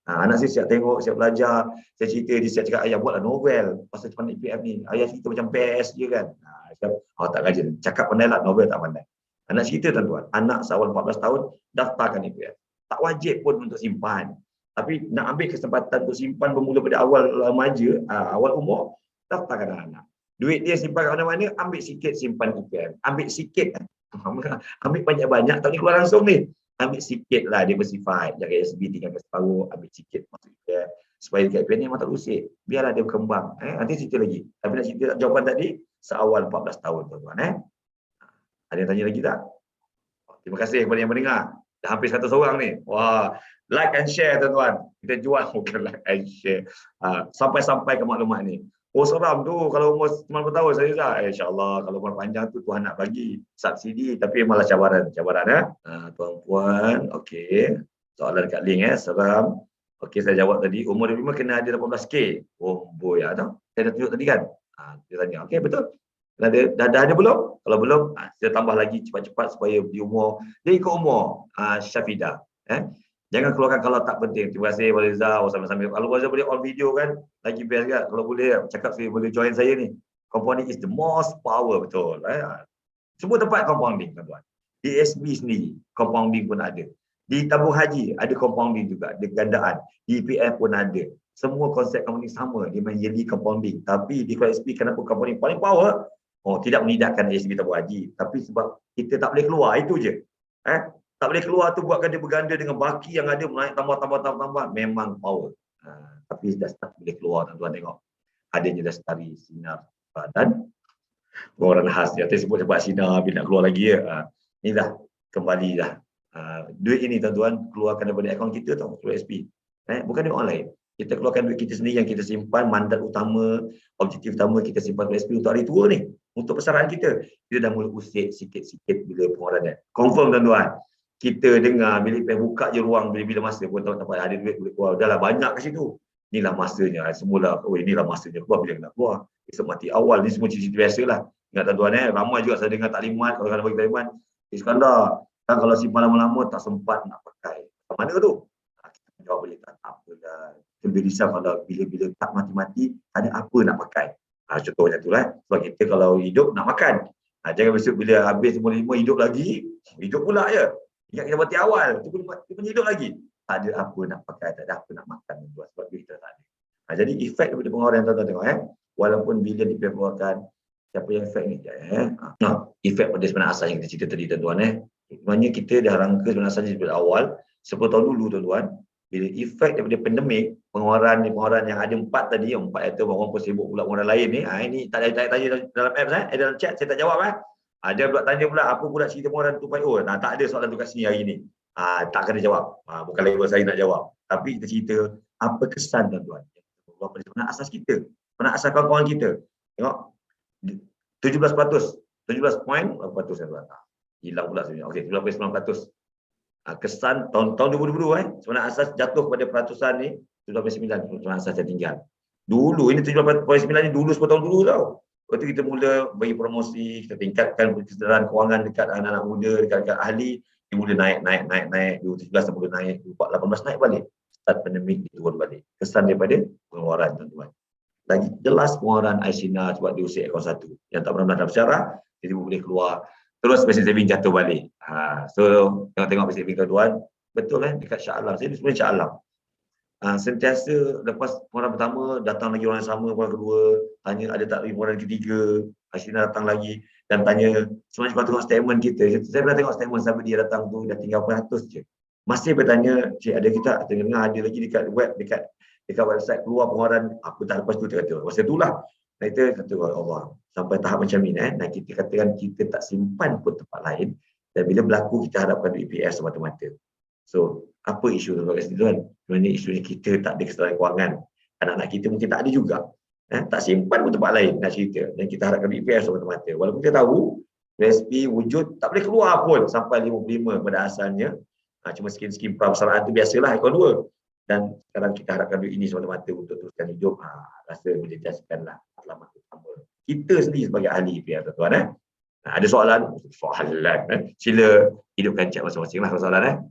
Anak saya siap tengok, siap belajar, saya cerita, dia siap cakap, ayah buatlah novel pasal simpan EPF ni. Ayah cerita macam best je kan. Tak rajin. Cakap pandai lah, novel tak pandai. Anak cerita, tuan-tuan, anak seawal 14 tahun, daftarkan EPF. Tak wajib pun untuk simpan. Tapi nak ambil kesempatan untuk simpan bermula pada awal remaja, awal umur, daftarkan anak. Duit dia simpan kat mana-mana, ambil sikit simpan EPF. Ambil sikit. Ambil banyak-banyak, tak boleh keluar langsung ni. Ambil sikit lah, dia bersifat. Jaga SB tinggal separuh, ambil sikit masuk EPF. Supaya dekat EPF ni memang tak rusik. Biarlah dia berkembang. Nanti cerita lagi. Tapi nak cerita jawapan tadi, seawal 14 tahun, tuan-tuan. Ada yang tanya lagi tak? Terima kasih kepada yang mendengar. Dah hampir 100 orang ni. Wah, like and share, tuan-tuan. Kita jual bukan like and share. Sampai-sampai ke maklumat ni. Oh, seram tu kalau umur 90 tahun saya dah. InsyaAllah kalau umur panjang tu Tuhan nak bagi subsidi. Tapi malah cabaran. Tuan-puan, okey. Soalan dekat link seram. Okey, saya jawab tadi. Umur 25 kena ada 18K. Oh, boy tau. Saya dah tunjuk tadi kan. Dia tanya, okey betul. Dah ada belum? Kalau belum, kita tambah lagi cepat-cepat supaya di umur. Dia ikut umur Syafidah. Jangan keluarkan kalau tak penting. Terima kasih Wali Rizal. Sambil-sambil. Kalau Wali Rizal boleh on video kan, lagi best kan. Kalau boleh, cakap saya boleh join saya ni. Compounding is the most power, betul. Semua tempat compounding, tuan-tuan. Di SB sendiri, compounding pun ada. Di tabung haji, ada compounding juga. Di gandaan. Di EPF pun ada. Semua konsep compounding sama. Dia main yearly compounding. Tapi di SB, kenapa compounding paling power? Tidak menidakkan SB tabung haji. Tapi sebab kita tak boleh keluar, itu je. Tak boleh keluar tu buatkan dia berganda dengan baki yang ada naik tambah. Memang power. Tapi dah start boleh keluar, tuan-tuan tengok. Adanya lestari sinar dan pengeluaran khas. Dia sebut sinar bila nak keluar lagi ya. Inilah kembali dah. Duit ini tuan-tuan keluarkan daripada akaun kita tau, through SP. Bukan duit orang lain. Kita keluarkan duit kita sendiri yang kita simpan, mandat utama, objektif utama kita simpan through SP untuk hari tua ni. Untuk persaraan kita. Kita dah mula usik sikit-sikit bila pengeluarannya. Confirm tuan-tuan. Kita dengar bila IPF buka je ruang bila masa pun tak dapat ada duit boleh keluar. Dah lah banyak kat situ. Inilah masanya. Semula, inilah masanya keluar bila nak keluar. Esok mati awal. Ni semua cerita biasa lah. Ingat tuan-tuan ramai juga saya dengar taklimat. Kalau bagi taklimat, Iskandar, kan kalau simpan lama-lama tak sempat nak pakai. Mana tu? Kita jawab boleh tak apalah. Kita lebih risau kalau bila-bila tak mati-mati, ada apa nak pakai. Contoh macam tu lah. Sebab kita kalau hidup nak makan. Jangan besok bila habis umur 5 hidup lagi, hidup pula je. Ingat kita mati awal, tu pun hidup lagi. Tak ada apa nak pakai, tak ada apa nak makan. Sebab duit kita tak ada. Jadi efek daripada pengeluaran tuan-tuan tengok. Walaupun bila dikeluarkan, siapa yang efek ni? Efek pada sebenarnya asal yang kita cerita tadi tuan-tuan. Sebenarnya kita dah rangka sebenarnya asal daripada awal. 10 tahun dulu tuan-tuan. Bila efek daripada pandemik, pengeluaran yang ada 4 tadi, 4 itu orang pun sibuk pula pengeluaran lain ni. Ini tak ada tanya dalam apps, dalam chat saya tak jawab. Ada pula tanya pula apa pula cerita pengeluaran 2.0. Tak ada soalan tu kat sini hari ni. Tak kena jawab. Bukan level saya nak jawab. Tapi kita cerita apa kesan tuan-tuan. Apa sebenarnya asas kita. Sebenarnya asas kawan-kawan kita. Tengok. 17%. 17 point berapa ratus saya kata. Hilang pula sebenarnya. Okey, 17.9%. Kesan tahun 2022 sebenarnya asas jatuh kepada peratusan ni 17.9 sebenarnya asas yang tinggal. Dulu ini 17.9 ni dulu 10 tahun dulu tau. Lepas tu kita mula bagi promosi, kita tingkatkan kesedaran kewangan dekat anak-anak muda, dekat ahli, dia mula naik. 2017 dah mula naik, 2018 naik balik. Start pandemik dia turun balik. Kesan daripada pengeluaran tuan-tuan. Lagi jelas pengeluaran Aisyina sebab dia usik akaun 1 yang tak pernah dalam sejarah, jadi boleh keluar. Terus basic saving jatuh balik. So tengok basic saving tuan-tuan, betul dekat Shah Alam. Saya sebenarnya Shah Alam. Sentiasa lepas pengeluaran pertama datang lagi orang yang sama, pengeluaran kedua, tanya ada tak lagi pengeluaran ketiga, Aisyina datang lagi dan tanya. Sebenarnya kalau tengok statement kita, saya pernah tengok statement sampai dia datang tu dah tinggal 400 je. Masih bertanya, cik ada kita dengar ada lagi dekat web, dekat website keluar pengeluaran apa tak lepas tu dia kata. Masa itulah kita kata Allah sampai tahap macam ni dan kita katakan kita tak simpan pun tempat lain dan bila berlaku kita harapkan duit EPS semata-mata. So apa isu tu kat situ kan? Sebenarnya isunya kita tak ada kesedaran kewangan. Anak-anak kita mungkin tak ada juga. Tak simpan pun tempat lain nak cerita. Dan kita harapkan duit EPS semata-mata. Walaupun kita tahu USP wujud tak boleh keluar pun sampai 55 pada asalnya. Cuma skim persaraan tu biasalah akaun 2. Dan sekarang kita harapkan duit ini semata-mata untuk teruskan hidup. Rasa boleh jelaskanlah alamat utama. Kita sendiri sebagai ahli EPF tuan-tuan. Ada soalan? Sila hidupkan chat masing-masing lah soalan.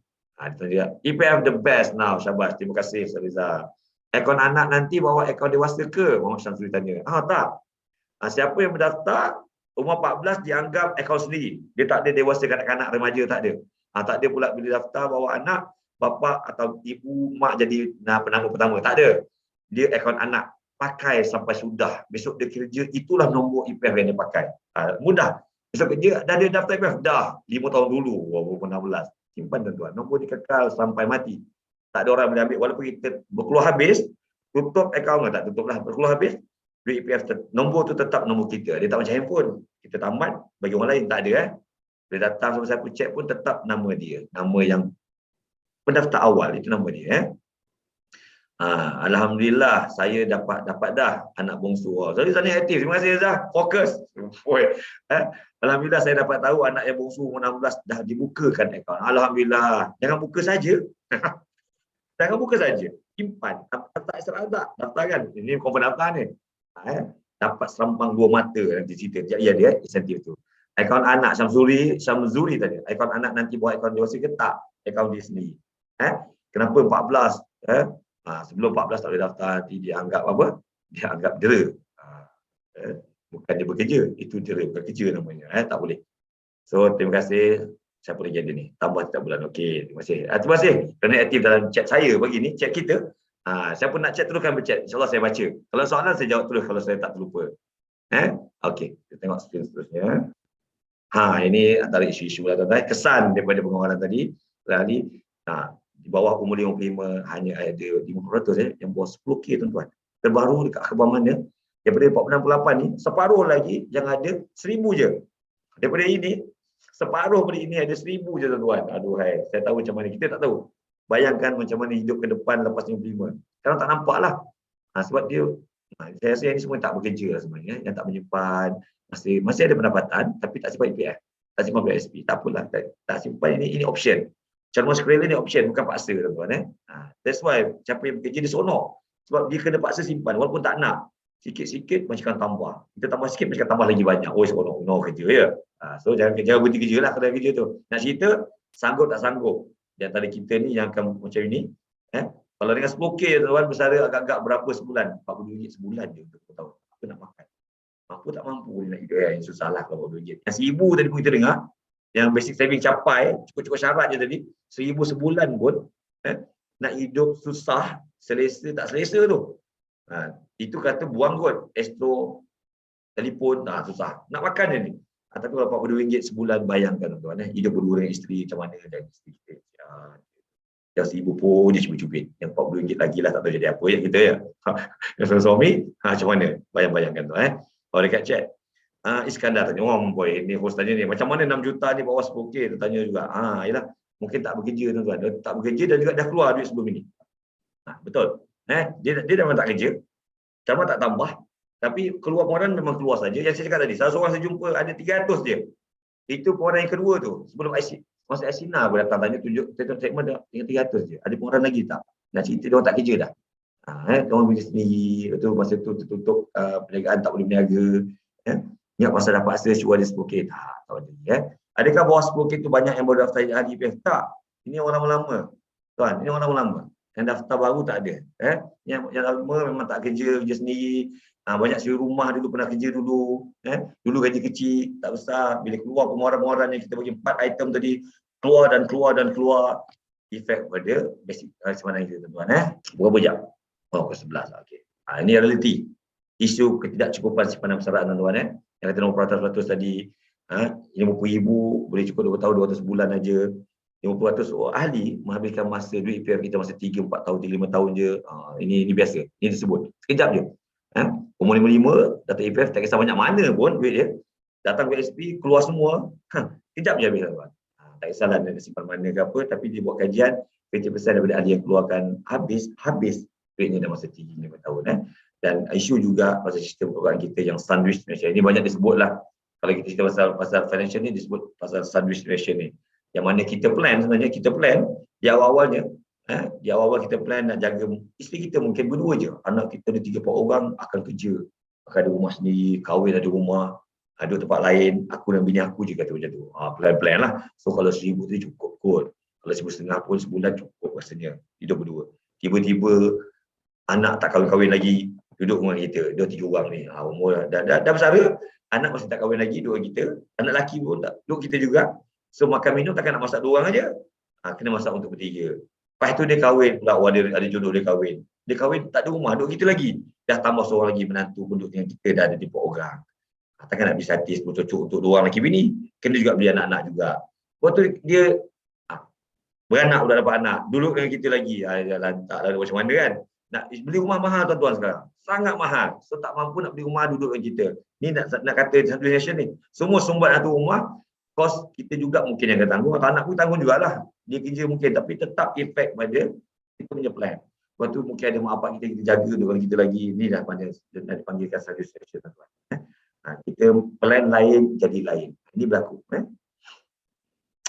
Dia EPF the best now. Syabas. Terima kasih Sariza. Akaun anak nanti bawa akaun dewasa ke? Muhammad Syamsuri tanya. Tak. Siapa yang berdaftar umur 14 dianggap akaun sendiri. Dia tak ada dewasa kanak-kanak remaja, tak ada. Tak ada pula bila daftar bawa anak, bapa atau ibu, mak jadi penanggung pertama. Tak ada. Dia akaun anak. Pakai sampai sudah. Besok dia kerja, itulah nombor EPF yang dia pakai. Mudah. Besok kerja, dah ada daftar EPF? Dah. 5 tahun dulu, 2016. Simpan tuan-tuan. Nombor dikekal sampai mati. Tak ada orang boleh ambil. Walaupun kita berkeluar habis, tutup akaun tak tutup lah. Berkeluar habis, duit EPF, nombor tu tetap nombor kita. Dia tak macam handphone. Kita tamat, bagi orang lain tak ada. Dia datang sama saya cek pun tetap nama dia. Nama yang pendaftar awal, itu nama dia. Alhamdulillah saya dapat dah anak bongsu. Jadi saya aktif. Terima kasih Zah. Fokus. Alhamdulillah saya dapat tahu anak yang bongsu umur 16 dah dibukakan akaun. Alhamdulillah. Jangan buka saja. Jangan buka saja. Simpan. Tak serada daftarkan. Ini confirm daftar ni. Dapat serampang 2 mata nanti cerita. Ya dia insentif tu. Akaun anak Syamzuri tadi. Akaun anak nanti buat akaun dewasa ke tak? Akaun dia sendiri. Kenapa 14? Sebelum 14 tak boleh daftar, nanti dia anggap apa? Dia anggap dera. Bukan dia bekerja, itu dera, bukan kerja namanya. Tak boleh. So, terima kasih. Siapa lagi ada ni? Tambah setiap bulan. Okey, terima kasih. Terima kasih kerana aktif dalam chat saya pagi ni, chat kita. Siapa nak chat teruskan berchat. InsyaAllah saya baca. Kalau soalan saya jawab terus kalau saya tak terlupa. Okey, kita tengok skrin seterusnya. Ini antara isu-isu lah tuan-tuan. Kesan daripada pengawalan tadi, Rali, di bawah umur 55 hanya ada 50% yang bawah 10K tuan-tuan. Terbaru dekat akhbar mana, daripada 468 ni, separuh lagi yang ada 1000 je. Daripada ini, separuh daripada ini ada 1000 je tuan-tuan. Aduhai, saya tahu macam mana. Kita tak tahu. Bayangkan macam mana hidup ke depan lepas 55. Sekarang tak nampak lah. Sebab dia, saya rasa yang ni semua tak bekerja lah sebenarnya. Yang tak menyimpan, masih ada pendapatan tapi tak simpan EPF, tak simpan PSP, tak apalah, tak simpan. Ini option. Cara sukarela ni option, bukan paksa tuan-tuan. That's why siapa yang bekerja dia seronok, sebab dia kena paksa simpan walaupun tak nak. Sikit-sikit macam tambah, kita tambah sikit macam tambah lagi banyak. Seronok kerja ya. So jangan berhenti kerja lah kalau kerja tu. Nak cerita sanggup tak sanggup di antara kita ni yang akan macam ini, kalau dengan 10K tuan-tuan, bersara agak-agak berapa sebulan, RM40 sebulan je untuk tahu apa nak makan. Mampu tak mampu nak hidup yang susah lah kalau RM40. Yang 1000 tadi pun kita dengar, yang basic saving capai, cukup-cukup syarat je tadi, 1000 sebulan pun, nak hidup susah, selesa tak selesa tu. Itu kata buang kot, Astro, telefon, susah. Nak makan je ni. Tapi kalau RM40 sebulan, bayangkan tuan-tuan, hidup berdua dengan isteri macam mana, dan isteri kita. Yang 1000 pun dia cubit-cubit. Yang RM40 lagi lah, tak tahu jadi apa ya kita ya. Yang suami, macam mana? Bayang-bayangkan tu. Kalau dekat chat, Iskandar tanya, boy, ni host tanya ni, macam mana 6 juta ni bawah 10K? Dia tanya juga. Yalah, mungkin tak bekerja tuan-tuan. Dia tak bekerja dan juga dah keluar duit sebelum ini. Betul. Dia memang tak kerja. Sama tak tambah. Tapi keluar pengeluaran memang keluar saja. Yang saya cakap tadi, salah seorang saya jumpa ada 300 je. Itu pengeluaran yang kedua tu. Sebelum IC. Masa Asina aku datang tanya, tunjuk statement dah tinggal 300 je. Ada pengeluaran lagi tak? Nak cerita dia orang tak kerja dah. Dia orang kerja sendiri. Betul, masa tu tertutup perniagaan tak boleh berniaga. Ingat masa dapat akses cuba ada 10K. Tak ada. Adakah bawah 10K tu banyak yang baru daftar ahli IPF? Tak. Ini orang lama-lama. Tuan, ini orang lama. Yang daftar baru tak ada. Yang lama memang tak kerja sendiri. Banyak sewa rumah dulu, pernah kerja dulu. Dulu gaji kecil, tak besar. Bila keluar pengeluaran-pengeluaran yang kita bagi 4 item tadi, keluar dan keluar dan keluar. Efek pada basic mana kita tuan-tuan. Berapa jam? Pukul 11. Okay. Ini realiti. Isu ketidakcukupan simpanan persaraan tuan-tuan. Yang kata 50% tadi, 50,000 boleh cukup 2 tahun, 200 bulan aja. 50% ahli menghabiskan masa duit EPF kita masa 3-4 tahun, 5 tahun je. Ini biasa. Ini disebut. Sekejap je. Umur 55, data EPF tak kisah banyak mana pun duit dia. Datang ke SP, keluar semua. Sekejap je habis tuan. Tak kisahlah dia simpan mana ke apa, tapi dia buat kajian, 50% daripada ahli yang keluarkan habis duitnya dalam masa 3-5 tahun. Dan isu juga pasal sistem keuangan kita yang sandwich generation. Ini banyak disebut lah. Kalau kita cerita pasal financial ni, disebut pasal sandwich generation ni. Yang mana kita plan sebenarnya, di awal-awalnya, di awal-awal kita plan nak jaga isteri kita mungkin berdua je. Anak kita ada 3-4 orang akan kerja. Akan ada rumah sendiri, kahwin ada rumah, ada tempat lain, aku dan bini aku je kata macam tu. Plan-plan lah. So kalau 1000 tu cukup kot. Kalau 1,500 pun sebulan cukup rasanya. Hidup berdua. Tiba-tiba anak tak kahwin-kahwin lagi, duduk dengan kita. Dia 3 orang ni. Umur dah bersara, anak masih tak kahwin lagi, 2 orang kita. Anak lelaki pun tak, duduk kita juga. So makan minum takkan nak masak 2 orang aja. Kena masak untuk bertiga. Lepas tu dia kahwin pula, ada jodoh dia kahwin. Dia kahwin tak ada rumah, duduk kita lagi. Dah tambah seorang lagi menantu pun duduk dengan kita, dah ada 4 orang. Takkan nak bisa hati cocok untuk 2 orang lelaki bini. Kena juga beli anak-anak juga. Lepas tu dia beranak, sudah dapat anak. Duduk dengan kita lagi. Tak ada macam mana kan. Nak beli rumah mahal tuan-tuan sekarang. Sangat mahal. So tak mampu nak beli rumah duduk dengan kita. Ni nak kata satu nation ni. Semua sumbat satu rumah. Kos kita juga mungkin yang akan tanggung. Atau anak pun tanggung jugalah. Dia kerja mungkin. Tapi tetap efek pada kita punya plan. Lepas tu mungkin ada mak bapak kita jaga dengan kita lagi. Ni dah dipanggilkan satu nation tuan-tuan. Kita plan lain jadi lain. Ini berlaku.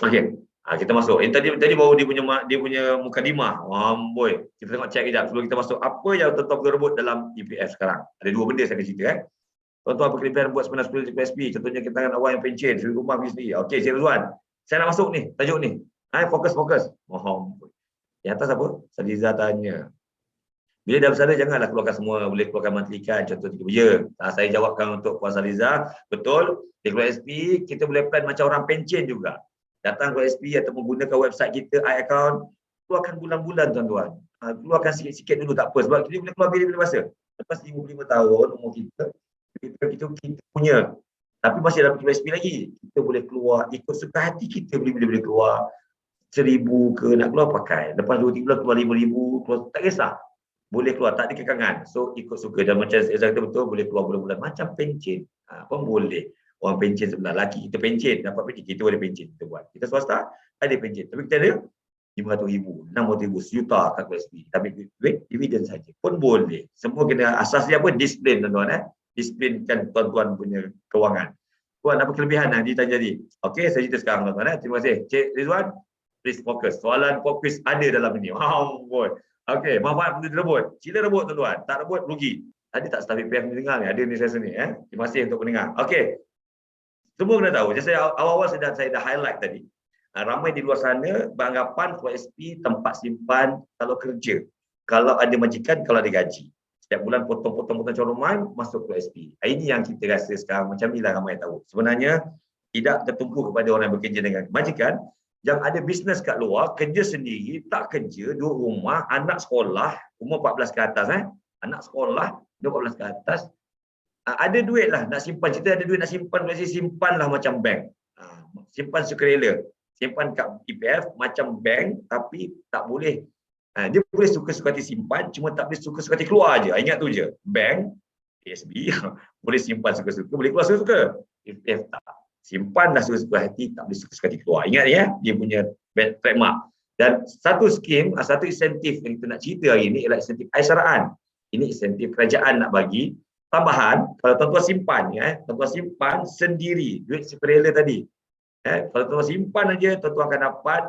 Okey. Kita masuk. Tadi baru dia punya mukadimah. Boy. Kita tengok cek kejap sebelum kita masuk. Apa yang tuan-tuan berebut dalam EPF sekarang? Ada 2 benda saya akan cerita. Tuan-tuan apa kelebihan buat sebenarnya 10 PSP? Contohnya ketangan awal yang pencen, suri rumah pergi sendiri. Okey, Cik Rizwan. Saya nak masuk ni, tajuk ni. Fokus. Yang atas apa? Saliza tanya. Bila dah bersara, janganlah keluarkan semua. Boleh keluarkan monthly kan, contoh 3 ya. Saya jawabkan untuk Puan Saliza. Betul, di keluar SP, kita boleh plan macam orang pencen juga. Datang ke SP atau menggunakan website kita, iAccount, keluarkan bulan-bulan tuan-tuan. Keluarkan sikit-sikit dulu, tak apa. Sebab kita boleh keluar bila-bila masa. Lepas 55 tahun umur kita punya Tapi masih dalam PSP lagi. Kita boleh keluar ikut suka hati kita, boleh keluar 1,000 ke nak keluar pakai. Lepas 2-3 bulan keluar 5,000, keluar, tak kisah. Boleh keluar, tak ada kekangan. So ikut suka. Dan macam saya kata betul, boleh keluar bulan-bulan. Macam pencen. Pun boleh. Orang pencen sebelah lelaki, kita pencen. Dapat pencen, kita boleh pencen. Kita buat. Kita swasta, ada pencen. Tapi kita ada 500,000, 600,000, sejuta kat PSP. Tapi duit, dividen saja. Pun boleh. Semua kena, asas dia apa? Disiplin tuan-tuan. Disiplinkan tuan-tuan punya kewangan. Tuan, apa kelebihan yang ditanya tadi? Okey, saya cerita sekarang tuan-tuan. Terima kasih. Cik Rizwan, please fokus. Soalan pop quiz ada dalam ini. Boy. Okey, manfaat benda rebut. Sila rebut tuan-tuan. Tak rebut, rugi. Tadi tak staf PPF dengar ni. Ada ni sesi ni. Terima kasih untuk pendengar. Okey. Semua kena tahu. Jadi saya awal-awal saya dah highlight tadi. Ramai di luar sana beranggapan PSP tempat simpan kalau kerja. Kalau ada majikan, kalau ada gaji. Setiap bulan potong-potong coloman masuk PSP. Ini yang kita rasa sekarang macam inilah ramai tahu. Sebenarnya tidak tertumpu kepada orang yang bekerja dengan majikan. Yang ada bisnes kat luar, kerja sendiri, tak kerja, duduk rumah, anak sekolah, umur 14 ke atas. Anak sekolah, umur 14 ke atas, ada duit lah nak simpan. Kita ada duit nak simpan, simpanlah macam bank. Simpan sukarela. Simpan kat EPF macam bank, tapi tak boleh. Dia boleh suka-suka hati simpan, cuma tak boleh suka-suka hati keluar je. Ingat tu je. Bank, PSB, boleh simpan suka-suka, boleh keluar suka-suka. EPF tak. Simpanlah suka-suka hati, tak boleh suka-suka hati keluar. Ingat ya, dia punya trademark. Dan satu skim, satu insentif yang kita nak cerita hari ini ialah insentif Aisyaraan. Ini insentif kerajaan nak bagi. Tambahan, kalau tuan-tuan simpan, tuan-tuan simpan sendiri, duit sukarela tadi. Kalau tuan-tuan simpan aja, tuan-tuan akan dapat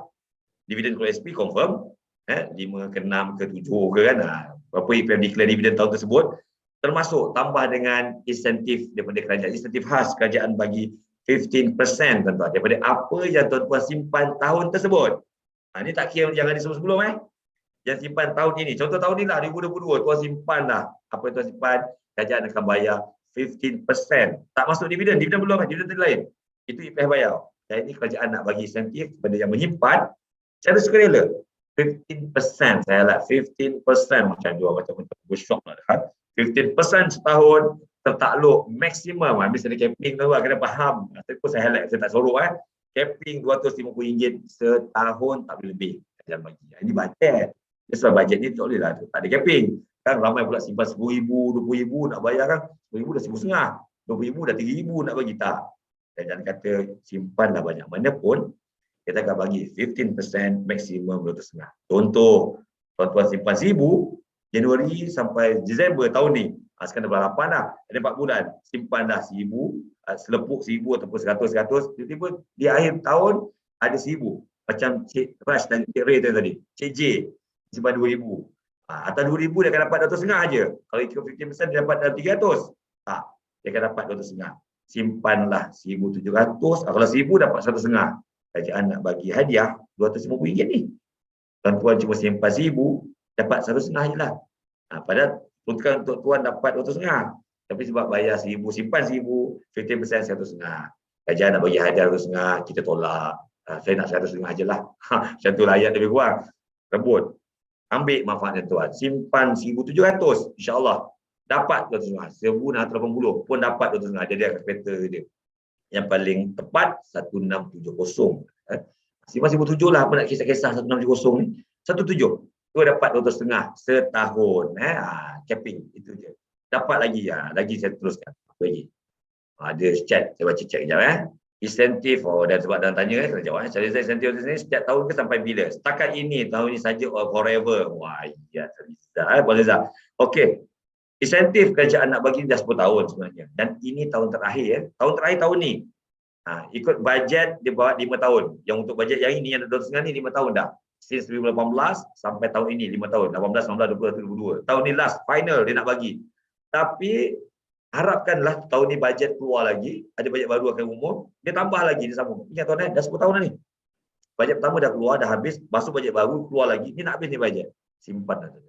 dividen PSP confirm. 5 ke 6 ke 7 ke kan. Berapa EPF declare dividen tahun tersebut. Termasuk tambah dengan insentif daripada kerajaan. Insentif khas kerajaan bagi 15% tuan-tuan daripada apa yang tuan-tuan simpan tahun tersebut. Ini tak kira yang ada sebelum-sebelum. Yang simpan tahun ini. Contoh tahun ni lah 2022 tuan simpan lah. Apa yang tuan simpan, kerajaan akan bayar 15%. Tak masuk dividen. Dividen belum, dividen lain. Itu EPF bayar. Dan ini kerajaan nak bagi insentif kepada yang menyimpan secara sukarela. 15%. Saya lah 15% macam dua macam bersyok lah. 15% setahun tertakluk maksimum. Habis ada capping tu kena faham. Tapi pun saya highlight, saya tak sorok capping RM250 setahun tak boleh lebih. Kerajaan bagi. Ini bajet. Sebab bajet ni tak boleh lah. Tak ada capping. Kan ramai pula simpan RM10,000, RM20,000 nak bayar kan. RM10,000 dah RM1,500. RM20,000 dah RM3,000 nak bagi tak. Kerajaan kata simpanlah banyak mana pun kita akan bagi 15% maksimum RM2,500. Contoh, tuan-tuan simpan RM1,000 Januari sampai Disember tahun ni. Sekarang dah 8 dah. Ada 4 bulan. Simpan dah RM1,000, selepuk RM1,000 ataupun RM100. Tiba-tiba di akhir tahun ada RM1,000. Macam Cik Rash dan Cik Ray tadi. Cik J simpan RM2,000. Atas RM2,000 dia akan dapat RM2,500 aja. Kalau ikut 15% dia dapat dalam RM300. Tak, dia akan dapat RM2,500. Simpanlah RM1,700. Kalau RM1,000 dapat RM1,500. Kerajaan nak bagi hadiah RM250 ni. Tuan-tuan cuma simpan RM1,000, dapat RM1,500 je lah. Padahal untuk tuan dapat RM2,500. Tapi sebab bayar RM1,000, simpan RM1,000, 15% RM1,500. Kerajaan nak bagi hadiah RM2,500, kita tolak. Saya nak RM1,500 je lah. Macam tu lah ayat lebih kurang. Rebut. Ambil manfaatnya tuan. Simpan RM1,700, insyaAllah. Dapat RM2,500. RM1,680 pun dapat RM2,500. Jadi akan kereta dia. Yang paling tepat 1670. Simpan RM1,700 lah. Apa nak kisah-kisah 1670 ni? 17. Tu dapat RM2,500 setahun. Capping. Itu je. Dapat lagi. Lagi saya teruskan. Lagi. Ada chat. Saya baca chat kejap. Insentif. Dan sebab dan tanya. Saya jawab. Saya insentif ni setiap tahun ke sampai bila? Setakat ini. Tahun ini saja or forever. Wah, ya. Boleh tak? Okey. Insentif kerajaan nak bagi dah 10 tahun sebenarnya. Dan ini tahun terakhir. Tahun terakhir tahun ni. Ikut bajet dia bawa 5 tahun. Yang untuk bajet yang ini yang ada RM2,500 ni 5 tahun dah. Since 2018 sampai tahun ini 5 tahun. 18, 19, 20, 22. Tahun ni last final dia nak bagi. Tapi harapkanlah tahun ni bajet keluar lagi. Ada bajet baru akan umum. Dia tambah lagi, dia sambung. Ingat tuan dah 10 tahun dah ni. Bajet pertama dah keluar, dah habis. Masuk bajet baru, keluar lagi. Ni nak habis ni bajet. Simpan dah tuan.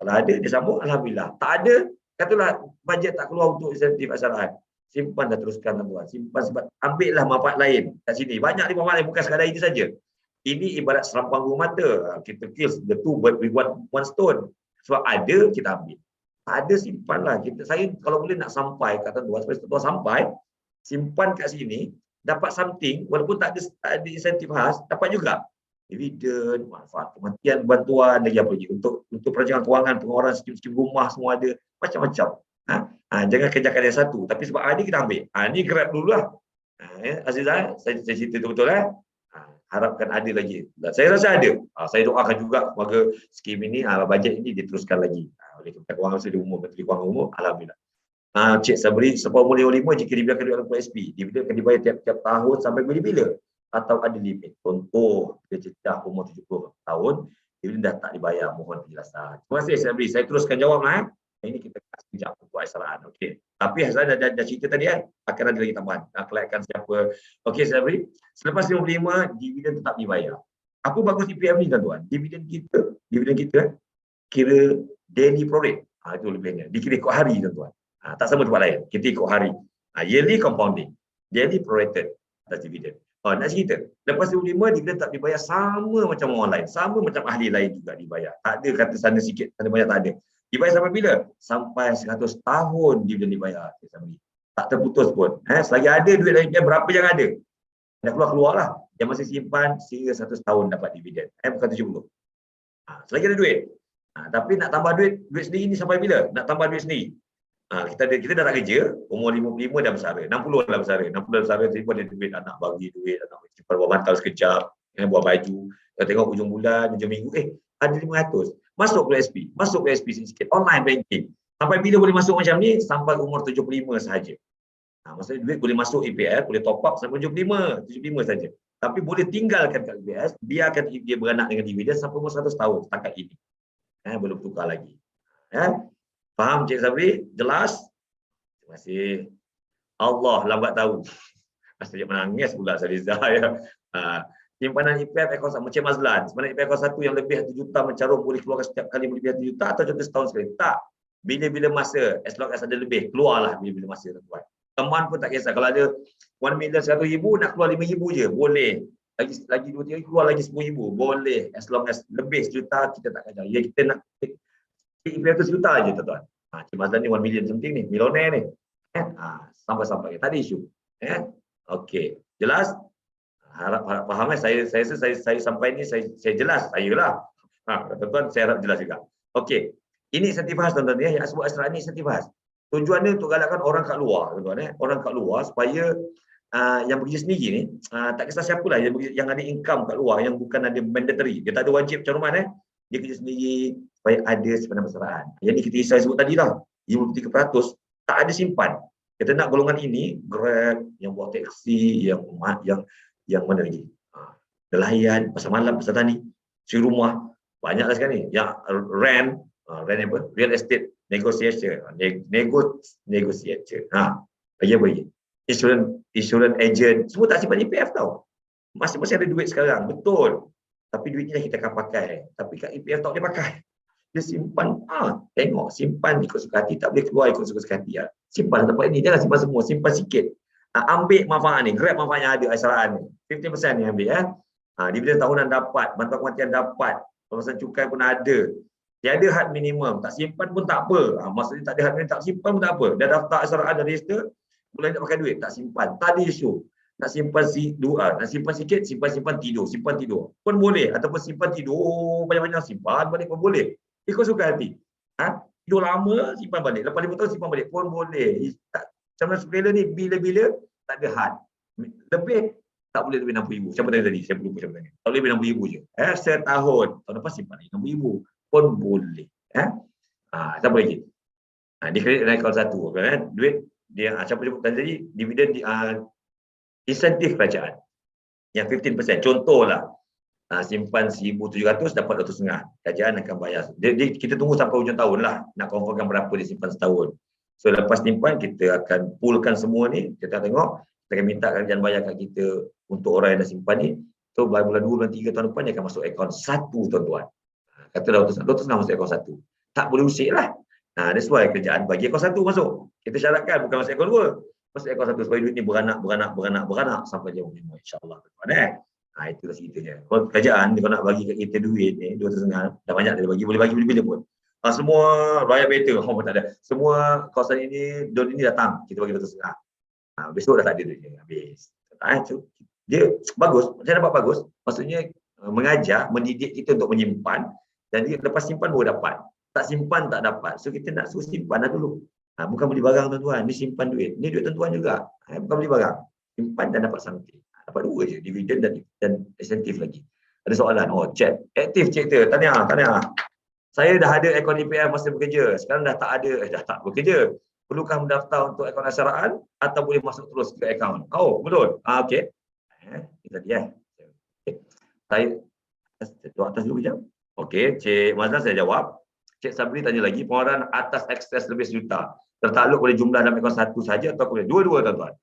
Kalau ada, dia sambung, alhamdulillah. Tak ada, katalah bajet tak keluar untuk insentif Aisyaraan. Simpan dah teruskan tuan. Simpan sebab ambillah manfaat lain kat sini. Banyak ni manfaat lain, bukan sekadar ini saja. Ini ibarat serampang dua mata. Kita kill the two birds with one stone. Sebab ada, kita ambil. Tak ada, simpanlah. Saya kalau boleh nak sampai kata tuan, supaya tuan sampai, simpan kat sini, dapat something, walaupun tak ada insentif khas, dapat juga. Dividen, manfaat kematian, bantuan, lagi apa lagi. Untuk perancangan kewangan, pengeluaran skim-skim rumah, semua ada. Macam-macam. Jangan kerjakan yang satu. Tapi sebab ni kita ambil. Ni grab dulu lah. Azizah, saya cerita betul-betul. Harapkan ada lagi. Dan saya rasa ada. Saya doakan juga semoga skim ini, bajet ini diteruskan lagi. Oleh Kementerian Kewangan Menteri Umum, Menteri Kewangan Umum, alhamdulillah. Cik Sabri, selepas umur 55 jika dibiarkan duit dalam PSP, dividen akan dibayar tiap-tiap tahun sampai bila-bila atau ada limit. Contoh, kita cecah umur 70 tahun, dividen dah tak dibayar, mohon penjelasan. Terima kasih Sabri, saya teruskan jawablah. Ini kita kasih sekejap untuk Aisaraan. Okey. Tapi Aisaraan dah cerita tadi akan ada lagi tambahan. Nak kelakkan siapa. Okey Sabri, selepas 55 dividen tetap dibayar. Apa bagus EPF ni tuan-tuan? Dividen kita kira daily prorate. Itu lebihnya. Dikira ikut hari tuan-tuan. Tak sama tempat lain. Kita ikut hari. Yearly compounding. Daily prorated atas dividen. Nak cerita. Lepas 25, dividen tak dibayar sama macam orang lain. Sama macam ahli lain juga dibayar. Tak ada kata sana sikit, sana banyak, tak ada. Dibayar sampai bila? Sampai 100 tahun dividen dibayar. Tak terputus pun. Selagi ada duit dari berapa yang ada. Dah keluar lah. Yang masih simpan sehingga 100 tahun dapat dividen. Bukan 70. Selagi ada duit. Tapi nak tambah duit sendiri ni sampai bila? Nak tambah duit sendiri. Kita dah tak kerja, umur 55 dah bersara, 60 dah bersara, 60 dah bersara, tiba ada duit, anak bagi duit, anak simpan buat bantal sekejap, buat baju, kita tengok hujung bulan, hujung minggu, ada 500, masuk ke SP sikit, online banking. Sampai bila boleh masuk macam ni? Sampai umur 75 sahaja. Maksudnya duit boleh masuk EPF, boleh top up sampai 75 saja. Tapi boleh tinggalkan kat EPF, biarkan dia beranak dengan dividen sampai umur 100 tahun, setakat ini. Belum tukar lagi. Faham Cik Sabri? Jelas? Terima kasih. Allah lambat tahu. Asyik menangis pula Salizah ya. Simpanan EPF akaun sama Cik Mazlan. Simpanan EPF akaun 1 yang lebih 1 juta mencarum boleh keluarkan setiap kali lebih 1 juta atau contoh setahun sekali? Tak. Bila-bila masa, as long as ada lebih, keluarlah bila-bila masa tuan-tuan. Teman pun tak kisah. Kalau ada 1,100,000 nak keluar 5,000 je, boleh. Lagi 2-3 hari keluar lagi 10,000, boleh. As long as lebih sejuta kita tak kacau. Ya kita nak EPF tu sejuta je tuan-tuan. Cik Mazlan ni 1 million something ni, milioner ni. Sampai-sampai. Tak ada isu. Okey. Jelas? Harap faham saya sampai ni saya jelas. Sayalah. Tuan-tuan saya harap jelas juga. Okey. Ini insentif khas tuan-tuan ya. Yang sebut Asra ni insentif khas. Tujuannya untuk galakkan orang kat luar tuan-tuan Orang kat luar supaya yang bekerja sendiri ni tak kisah siapalah yang ada income kat luar yang bukan ada mandatory. Dia tak ada wajib caruman dia kerja sendiri supaya ada simpanan persaraan. Yang ni kita sebut tadi lah, 53% tak ada simpan. Kita nak golongan ini, Grab, yang buat taksi, yang mana lagi? Nelayan, pasar malam, pasar tani, si rumah, banyaklah sekarang ni. Yang rent apa? Real estate negotiation. Negotiation. Lagi apa lagi? Insurance agent, semua tak simpan EPF tau. Masing-masing ada duit sekarang, betul. Tapi duit ni kita akan pakai. Tapi kat EPF tak boleh pakai. Dia simpan, tengok, simpan ikut suka hati. Tak boleh keluar ikut suka hati. Simpan tempat ini, jangan simpan semua, simpan sikit. Ambil manfaat ni, Grab manfaatnya ada Aisaraan ni. 15% ni ambil. Dividen tahunan dapat, bantuan kematian dapat, pembebasan cukai pun ada. Tiada had minimum, tak simpan pun tak apa. Maksudnya tak ada had minimum, tak simpan pun tak apa. Dah daftar Aisaraan, dah register, boleh nak pakai duit, tak simpan. Tak ada isu. Nak simpan nak simpan sikit, simpan tidur pun boleh, ataupun simpan tidur banyak-banyak, simpan balik pun boleh, ikut suka hati. Tidur lama simpan balik, lepas 5 tahun simpan balik pun boleh. Macam mana surveillance ni bila-bila tak ada had. Lebih tak boleh lebih 60,000. Siapa tadi? Saya lupa siapa tadi. Tak boleh lebih 60,000 je. Setahun, tahun lepas simpan lagi 60,000 pun boleh. Siapa lagi? Di kredit naik akaun 1 kan, duit dia siapa sebut tadi dividen insentif kerajaan yang 15%. Contohlah simpan 1,700 dapat 200,500. Kerajaan akan bayar. Kita tunggu sampai hujung tahun lah nak confirmkan berapa dia simpan setahun. So lepas simpan kita akan poolkan semua ni, kita tengok, kita akan minta kerajaan bayar kat kita untuk orang yang dah simpan ni. So bulan 2, bulan 3 tahun depan dia akan masuk akaun 1 tuan-tuan. Kata 200,500 masuk akaun 1. Tak boleh usik lah. That's why kerajaan bagi akaun 1 masuk. Kita syaratkan bukan masuk akaun 2. Masuk akaun 1 supaya duit ni beranak sampai jauh ni, insya-Allah. Itulah ceritanya. Kalau kerajaan dia nak bagi kat kita duit ni 200,500, dah banyak dia boleh bagi bila-bila pun. Semua rakyat better, tak ada. Semua kawasan ini, don ini datang, kita bagi 200,500. Besok dah tak ada duitnya, habis. Dia bagus, saya dapat bagus. Maksudnya mengajar, mendidik kita untuk menyimpan, dan dia lepas simpan baru dapat. Tak simpan tak dapat. So kita nak suruh simpan dah dulu. Bukan beli barang tuan-tuan, ni simpan duit. Ni duit tuan-tuan juga. Bukan beli barang. Simpan dan dapat something. Dapat dua je, dividen dan insentif lagi. Ada soalan, chat. Aktif cerita, tanya. Saya dah ada akaun EPF masa bekerja. Sekarang dah tak ada, dah tak bekerja. Perlukah mendaftar untuk akaun asyaraan atau boleh masuk terus ke akaun? Betul. Okey. Itu dia. Okay. Saya atas dulu kejap. Okey, Cik Mazlan saya jawab. Cik Sabri tanya lagi, pengeluaran atas ekses lebih sejuta tertakluk pada jumlah dalam akaun satu saja atau boleh dua-dua tuan-tuan?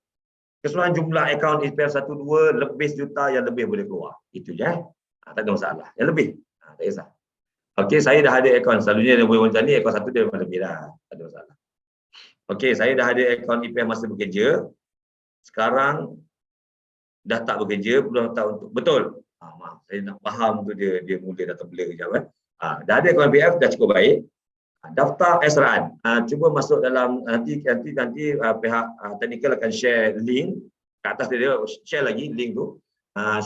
Keseluruhan jumlah akaun EPF 1-2 lebih sejuta yang lebih boleh keluar. Itu je. Tak ada masalah. Yang lebih. Tak kisah. Okey, saya dah ada akaun. Selalunya dia boleh macam ni, akaun satu dia memang lebih dah. Tak ada masalah. Okey, saya dah ada akaun EPF masa bekerja. Sekarang dah tak bekerja, perlu daftar untuk betul. Maaf, saya nak faham tu dia mula dah terblur kejap dah ada akaun EPF dah cukup baik. Daftar asyaraan. Cuba masuk dalam nanti pihak teknikal akan share link kat atas dia share lagi link tu.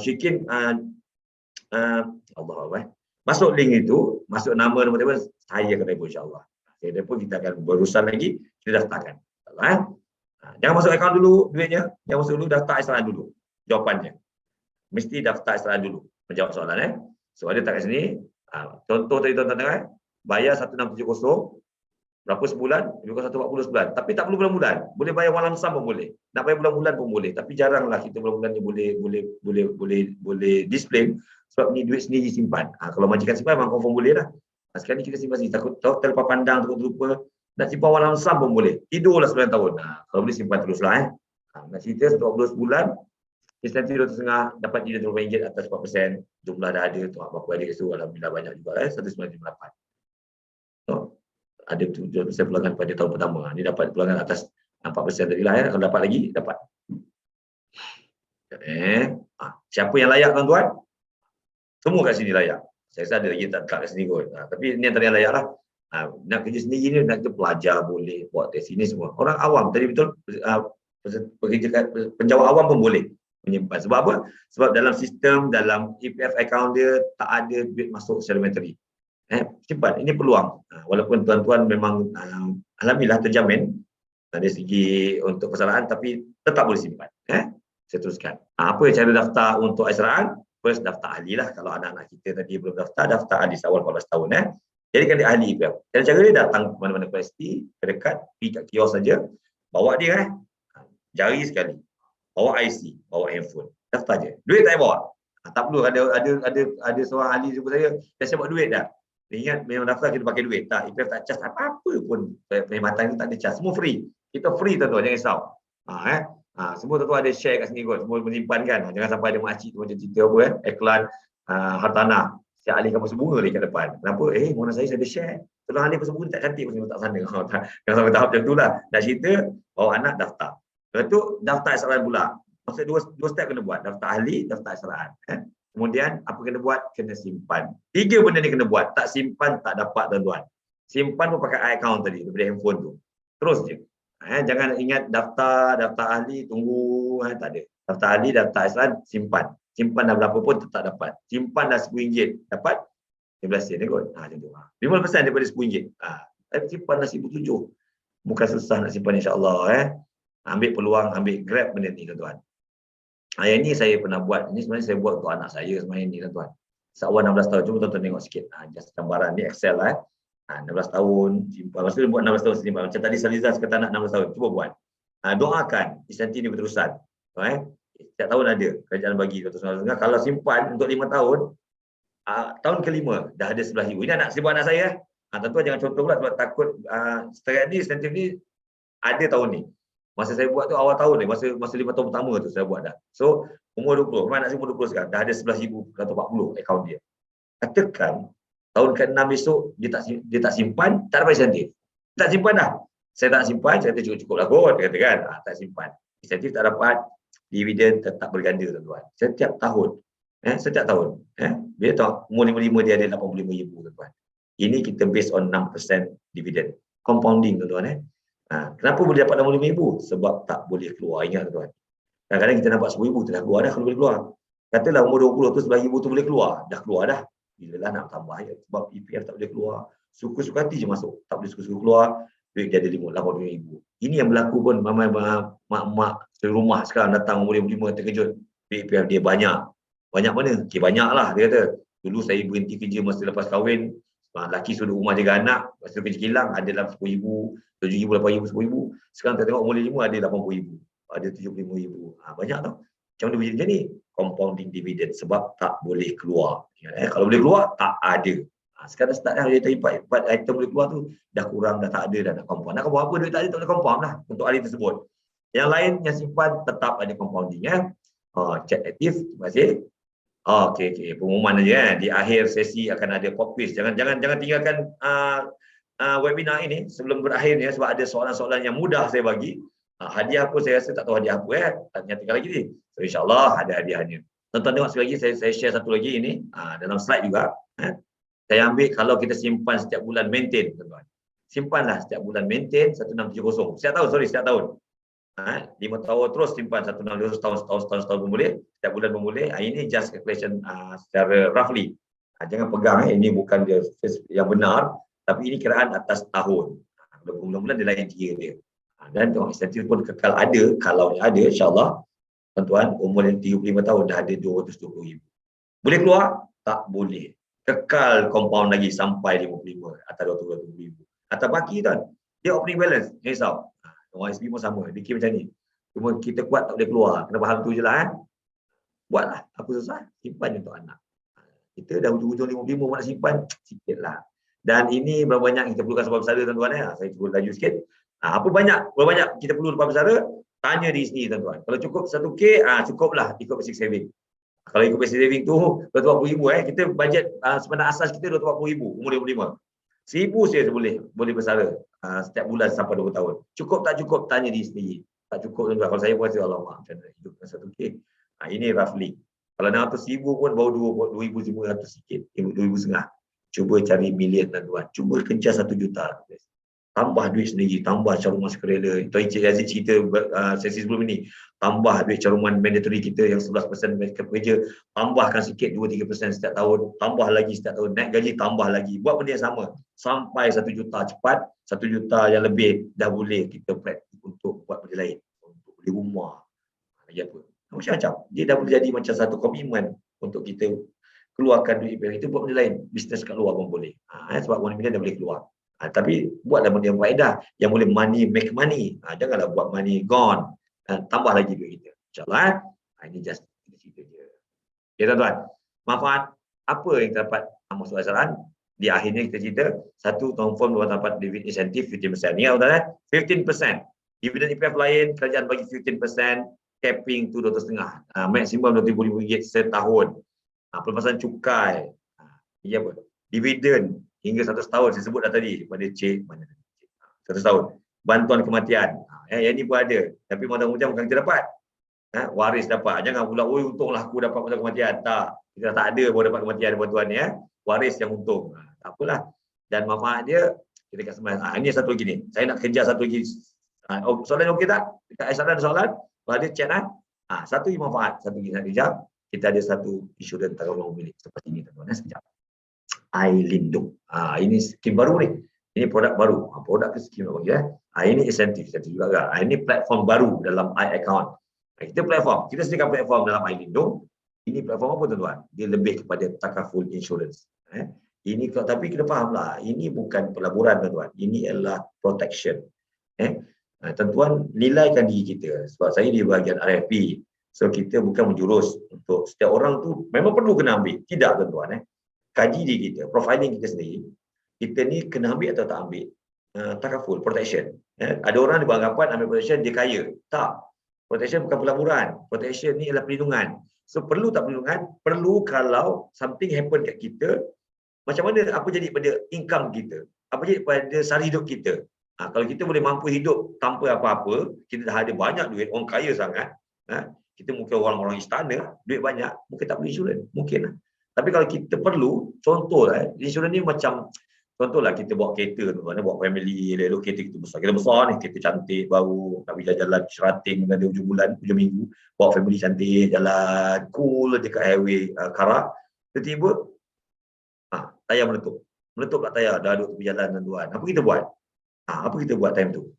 Syikin Allah masuk link itu, masuk nama tiba saya akan telefon insya-Allah. Saya pun kita akan berurusan lagi, kita daftarkan. Jangan masuk akaun dulu duitnya, jangan masuk dulu, daftar asyaraan dulu. Jawapannya. Mesti daftar asyaraan dulu. Menjawab soalan So ada tak kat sini? Contoh tadi tuan-tuan dengar, bayar 1670 berapa sebulan? 140 sebulan. Tapi tak perlu bulan-bulan. Boleh bayar one lump sum pun boleh. Nak bayar bulan-bulan pun boleh. Tapi jaranglah kita bulan-bulan ni boleh display sebab ni duit sendiri simpan. Kalau majikan simpan memang confirm boleh lah. Sekarang ni kita simpan sendiri. Takut terlepas pandang, takut terlupa. Nak simpan one lump sum pun boleh. Tidurlah 9 tahun. Kalau boleh simpan teruslah nak cerita 140 sebulan, insentif 2.5 dapat RM20 atas 4%. Jumlah dah ada tu apa ada esok alhamdulillah banyak juga 198. Ada 7% pulangan pada tahun pertama. Ni dapat pulangan atas 4% tadi lah Kalau dapat lagi dapat. Siapa yang layak tuan-tuan? Semua kat sini layak. Saya rasa ada lagi tak kat sini kot. Tapi ni antara yang layak lah. Nak kerja sendiri ni, nak kita pelajar boleh, buat tes ini semua. Orang awam tadi betul, penjawab awam pun boleh menyimpan. Sebab apa? Sebab dalam sistem, dalam EPF account dia tak ada duit masuk secara menteri. Simpan, ini peluang. Walaupun tuan-tuan memang alhamdulillah terjamin dari segi untuk persalahan, tapi tetap boleh simpan. Saya teruskan. Apa cara daftar untuk asyaraan? First, daftar ahli lah. Kalau anak-anak kita tadi belum daftar ahli awal 14 tahun. Jadikan dia ahli EPF. Cara dia datang ke mana-mana universiti, terdekat, pergi kat kios saja, bawa dia jari sekali. Bawa IC, bawa handphone. Daftar je. Duit tak payah bawa. Tak perlu ada seorang ahli jumpa saya bawa duit dah. Dia ingat memang daftar kita pakai duit. Tak, EPF tak charge apa-apa pun. Perkhidmatan itu tak ada charge. Semua free. Kita free tuan-tuan, jangan risau. Semua tuan-tuan ada share kat sini kot. Semua menyimpan kan. Jangan sampai ada makcik tu macam cerita apa iklan hartanah. Siap alih kampus bunga lagi kat depan. Kenapa? Mana saya ada share. Tolong alih kampus bunga tak cantik pun tak sana. Jangan sampai tahap macam tu lah. Nak cerita, bawa anak daftar. Lepas tu daftar asyaraan pula. Maksud dua step kena buat. Daftar ahli, daftar asyaraan. Kemudian apa kena buat? Kena simpan. 3 benda ni kena buat. Tak simpan, tak dapat tuan-tuan. Simpan pun pakai account tadi daripada handphone tu. Terus je. Jangan ingat daftar ahli, tunggu. Tak ada. Daftar ahli, daftar asyaraan, simpan. Simpan dah berapa pun tetap dapat. Simpan dah RM10 dapat 15 sen kot. Macam tu. 15% daripada RM10. Simpan dah RM1,700. Bukan susah nak simpan insya-Allah Ambil peluang, ambil grab benda ni tuan-tuan. Yang ni saya pernah buat. Ini sebenarnya saya buat untuk anak saya sebenarnya ni tuan-tuan. Sakwan 16 tahun. Cuba tuan-tuan tengok sikit. Just gambaran ni Excel 16 tahun simpan. Maksudnya buat 16 tahun simpan. Macam tadi Saliza kata anak 16 tahun. Cuba buat. Doakan insentif ni berterusan. Setiap tahun ada kerajaan bagi. Kalau simpan untuk 5 tahun, tahun kelima dah ada RM11,000. Ini anak saya buat anak saya. Tuan-tuan jangan contoh pula sebab takut setakat ni insentif ni ada tahun ni. Masa saya buat tu awal tahun ni, masa 5 tahun pertama tu saya buat dah. So, umur 20. Anak saya umur 20 sekarang. Dah ada RM11,140 akaun dia. Katakan, tahun ke-6 besok, dia tak simpan, tak dapat insentif. Tak simpan dah. Saya tak simpan, saya kata cukup lah kot. Dia kata kan, tak simpan. Insentif tak dapat, dividen tetap berganda tuan-tuan. Setiap tahun. Setiap tahun. Bila tahu, umur 55 dia ada RM85,000 tuan-tuan. Ini kita based on 6% dividen. Compounding tuan-tuan. Kenapa boleh dapat 65,000? Sebab tak boleh keluar. Ingat tuan. Kadang-kadang kita dapat 10,000 tu dah keluar dah kalau boleh keluar. Katalah umur 20 tu 11,000 tu boleh keluar. Dah keluar dah. Bila lah nak tambah ya. Sebab EPF tak boleh keluar. Suka-suka hati je masuk. Tak boleh suka-suka keluar. Duit dia ada 85,000. Ini yang berlaku pun ramai mak-mak rumah sekarang datang umur 55 terkejut. Duit EPF dia banyak. Banyak mana? Okay, banyak lah dia kata. Dulu saya berhenti kerja masa lepas kahwin. Laki suruh rumah jaga anak. Masa kerja kilang ada dalam 10,000, 7,000, 8,000, 10,000. Sekarang kita tengok umur 55 ada 80,000. Ada 75,000. Banyak tau. Macam mana boleh macam ni? Compounding dividend sebab tak boleh keluar. Kalau boleh keluar, tak ada. Sekarang start dah dari 4 item boleh keluar tu dah kurang, dah tak ada dah nak compound. Nak compound apa? Duit tak ada, tak boleh compound lah untuk ahli tersebut. Yang lain yang simpan tetap ada compounding. Chat aktif. Terima kasih. Okey. Pengumuman aja di akhir sesi akan ada pop quiz. Jangan tinggalkan webinar ini sebelum berakhir ya, sebab ada soalan-soalan yang mudah saya bagi. Hadiah pun saya rasa tak tahu hadiah apa tak nyatakan lagi ni. So insya-Allah ada hadiahnya. Tonton tengok sekali lagi, saya share satu lagi ini dalam slide juga. Saya ambil kalau kita simpan setiap bulan maintain tuan-tuan. Simpanlah setiap bulan maintain 1670. Setiap tahun. 5 tahun terus simpan 1670 setahun pun boleh. Setiap bulan pun boleh. Ini just calculation secara roughly. Jangan pegang ini bukan dia yang benar, tapi ini kiraan atas tahun. Bulan-bulan dia lain kira dia. Dan tengok insentif pun kekal ada, kalau ada insya-Allah tuan-tuan umur yang 35 tahun dah ada 220,000. Boleh keluar? Tak boleh. Kekal compound lagi sampai 55 atau 220,000. Atau baki tuan. Dia opening balance, risau. Orang SB pun sama, fikir macam ni. Cuma kita kuat tak boleh keluar. Kena faham tu je lah. Buatlah, apa susah? Simpan untuk anak. Kita dah hujung-hujung 55 nak simpan, sikitlah. Dan ini berapa banyak kita perlukan sebab besar tuan-tuan Saya cuba laju sikit. Berapa banyak kita perlu lepas bersara? Tanya diri sendiri tuan-tuan. Kalau cukup 1K, cukuplah ikut basic saving. Kalau ikut basic saving tu 240,000 kita bajet sebenarnya asas kita 240,000 umur 55. 1,000 saja boleh bersara setiap bulan sampai 20 tahun. Cukup tak cukup tanya diri sendiri. Tak cukup tuan-tuan. Kalau saya pun rasa alamak macam mana hidup dengan 1K. Ini roughly. Kalau nak atas 1,000 pun baru 2,500 sikit, 2,500. Cuba cari million tuan-tuan. Cuba kejar 1 juta. Tambah duit sendiri, tambah caruman sukarela. Tuan Encik Aziz cerita sesi sebelum ini. Tambah duit caruman mandatory kita yang 11% mereka pekerja. Tambahkan sikit 2-3% setiap tahun. Tambah lagi setiap tahun. Naik gaji, tambah lagi. Buat benda yang sama. Sampai 1 juta cepat. 1 juta yang lebih dah boleh kita praktik untuk buat benda lain. Untuk beli rumah. Lagi apa? Macam-macam. Dia dah boleh jadi macam satu komitmen untuk kita keluarkan duit itu buat benda lain. Bisnes kat luar pun boleh. Sebab 1 million dah boleh keluar. Tapi buatlah benda yang faedah, yang boleh money make money. Janganlah buat money gone. Tambah lagi duit kita. InsyaAllah. Ini just cerita je. Okay tuan-tuan. Manfaat apa yang kita dapat masuk asaran? Di akhirnya kita cerita, satu confirm tuan dapat dividend insentif 15%. Ni tuan-tuan, 15%. Dividend EPF lain, kerajaan bagi 15%, capping tu 2,500. Maksimum RM20,000 setahun. Pelepasan cukai. Ini apa? Dividen hingga 100 tahun saya sebut dah tadi pada cik mana 100 tahun. Bantuan kematian. Yang ni pun ada. Tapi mudah-mudahan bukan kita dapat. Waris dapat. Jangan pula untunglah aku dapat bantuan kematian. Tak. Kita tak ada pun dapat kematian bantuan ni Waris yang untung. Tak apalah. Dan manfaat dia kita kat sebelah. Ini satu lagi ni. Saya nak kejar satu lagi. Soalan okey tak? Dekat Aisyah ada soalan? Kalau ada chat satu lagi manfaat. Satu lagi nak kejar. Kita ada satu insurans tanggungan milik seperti ini tuan-tuan. Sekejap. iLindung. Ini skim baru ni. Ini produk baru. Produk ke skim apa ya? Ini insentif juga. Ini platform baru dalam iAccount. Kita platform. Kita sediakan platform dalam iLindung. Ini platform apa tuan-tuan? Dia lebih kepada takaful insurance. Ini tapi kita fahamlah. Ini bukan pelaburan tuan-tuan. Ini adalah protection. Tuan-tuan nilaikan diri kita. Sebab saya di bahagian RFP. So kita bukan menjurus untuk setiap orang tu memang perlu kena ambil. Tidak tuan-tuan. Kaji diri kita, profiling kita sendiri, kita ni kena ambil atau tak ambil takaful, protection. Ada orang yang beranggapan ambil protection dia kaya. Tak. Protection bukan pelaburan. Protection ni adalah perlindungan. So perlu tak perlindungan? Perlu kalau something happen kat kita, macam mana apa jadi pada income kita? Apa jadi pada sara hidup kita? Kalau kita boleh mampu hidup tanpa apa-apa, kita dah ada banyak duit, orang kaya sangat, kita mungkin orang-orang istana, duit banyak, mungkin tak perlu insurans. Mungkin lah. Tapi kalau kita perlu, contoh insurans ni macam contohlah kita bawa kereta tu, bawa family, lalu kereta kita besar. Kita besar ni, kereta cantik, baru, nak pergi jalan sherating ada hujung bulan, hujung minggu, bawa family cantik, jalan cool dekat highway Karak. Tiba-tiba, tayar meletup. Meletup kat tayar, dah duduk tepi jalan tuan. Apa kita buat? Apa kita buat time tu?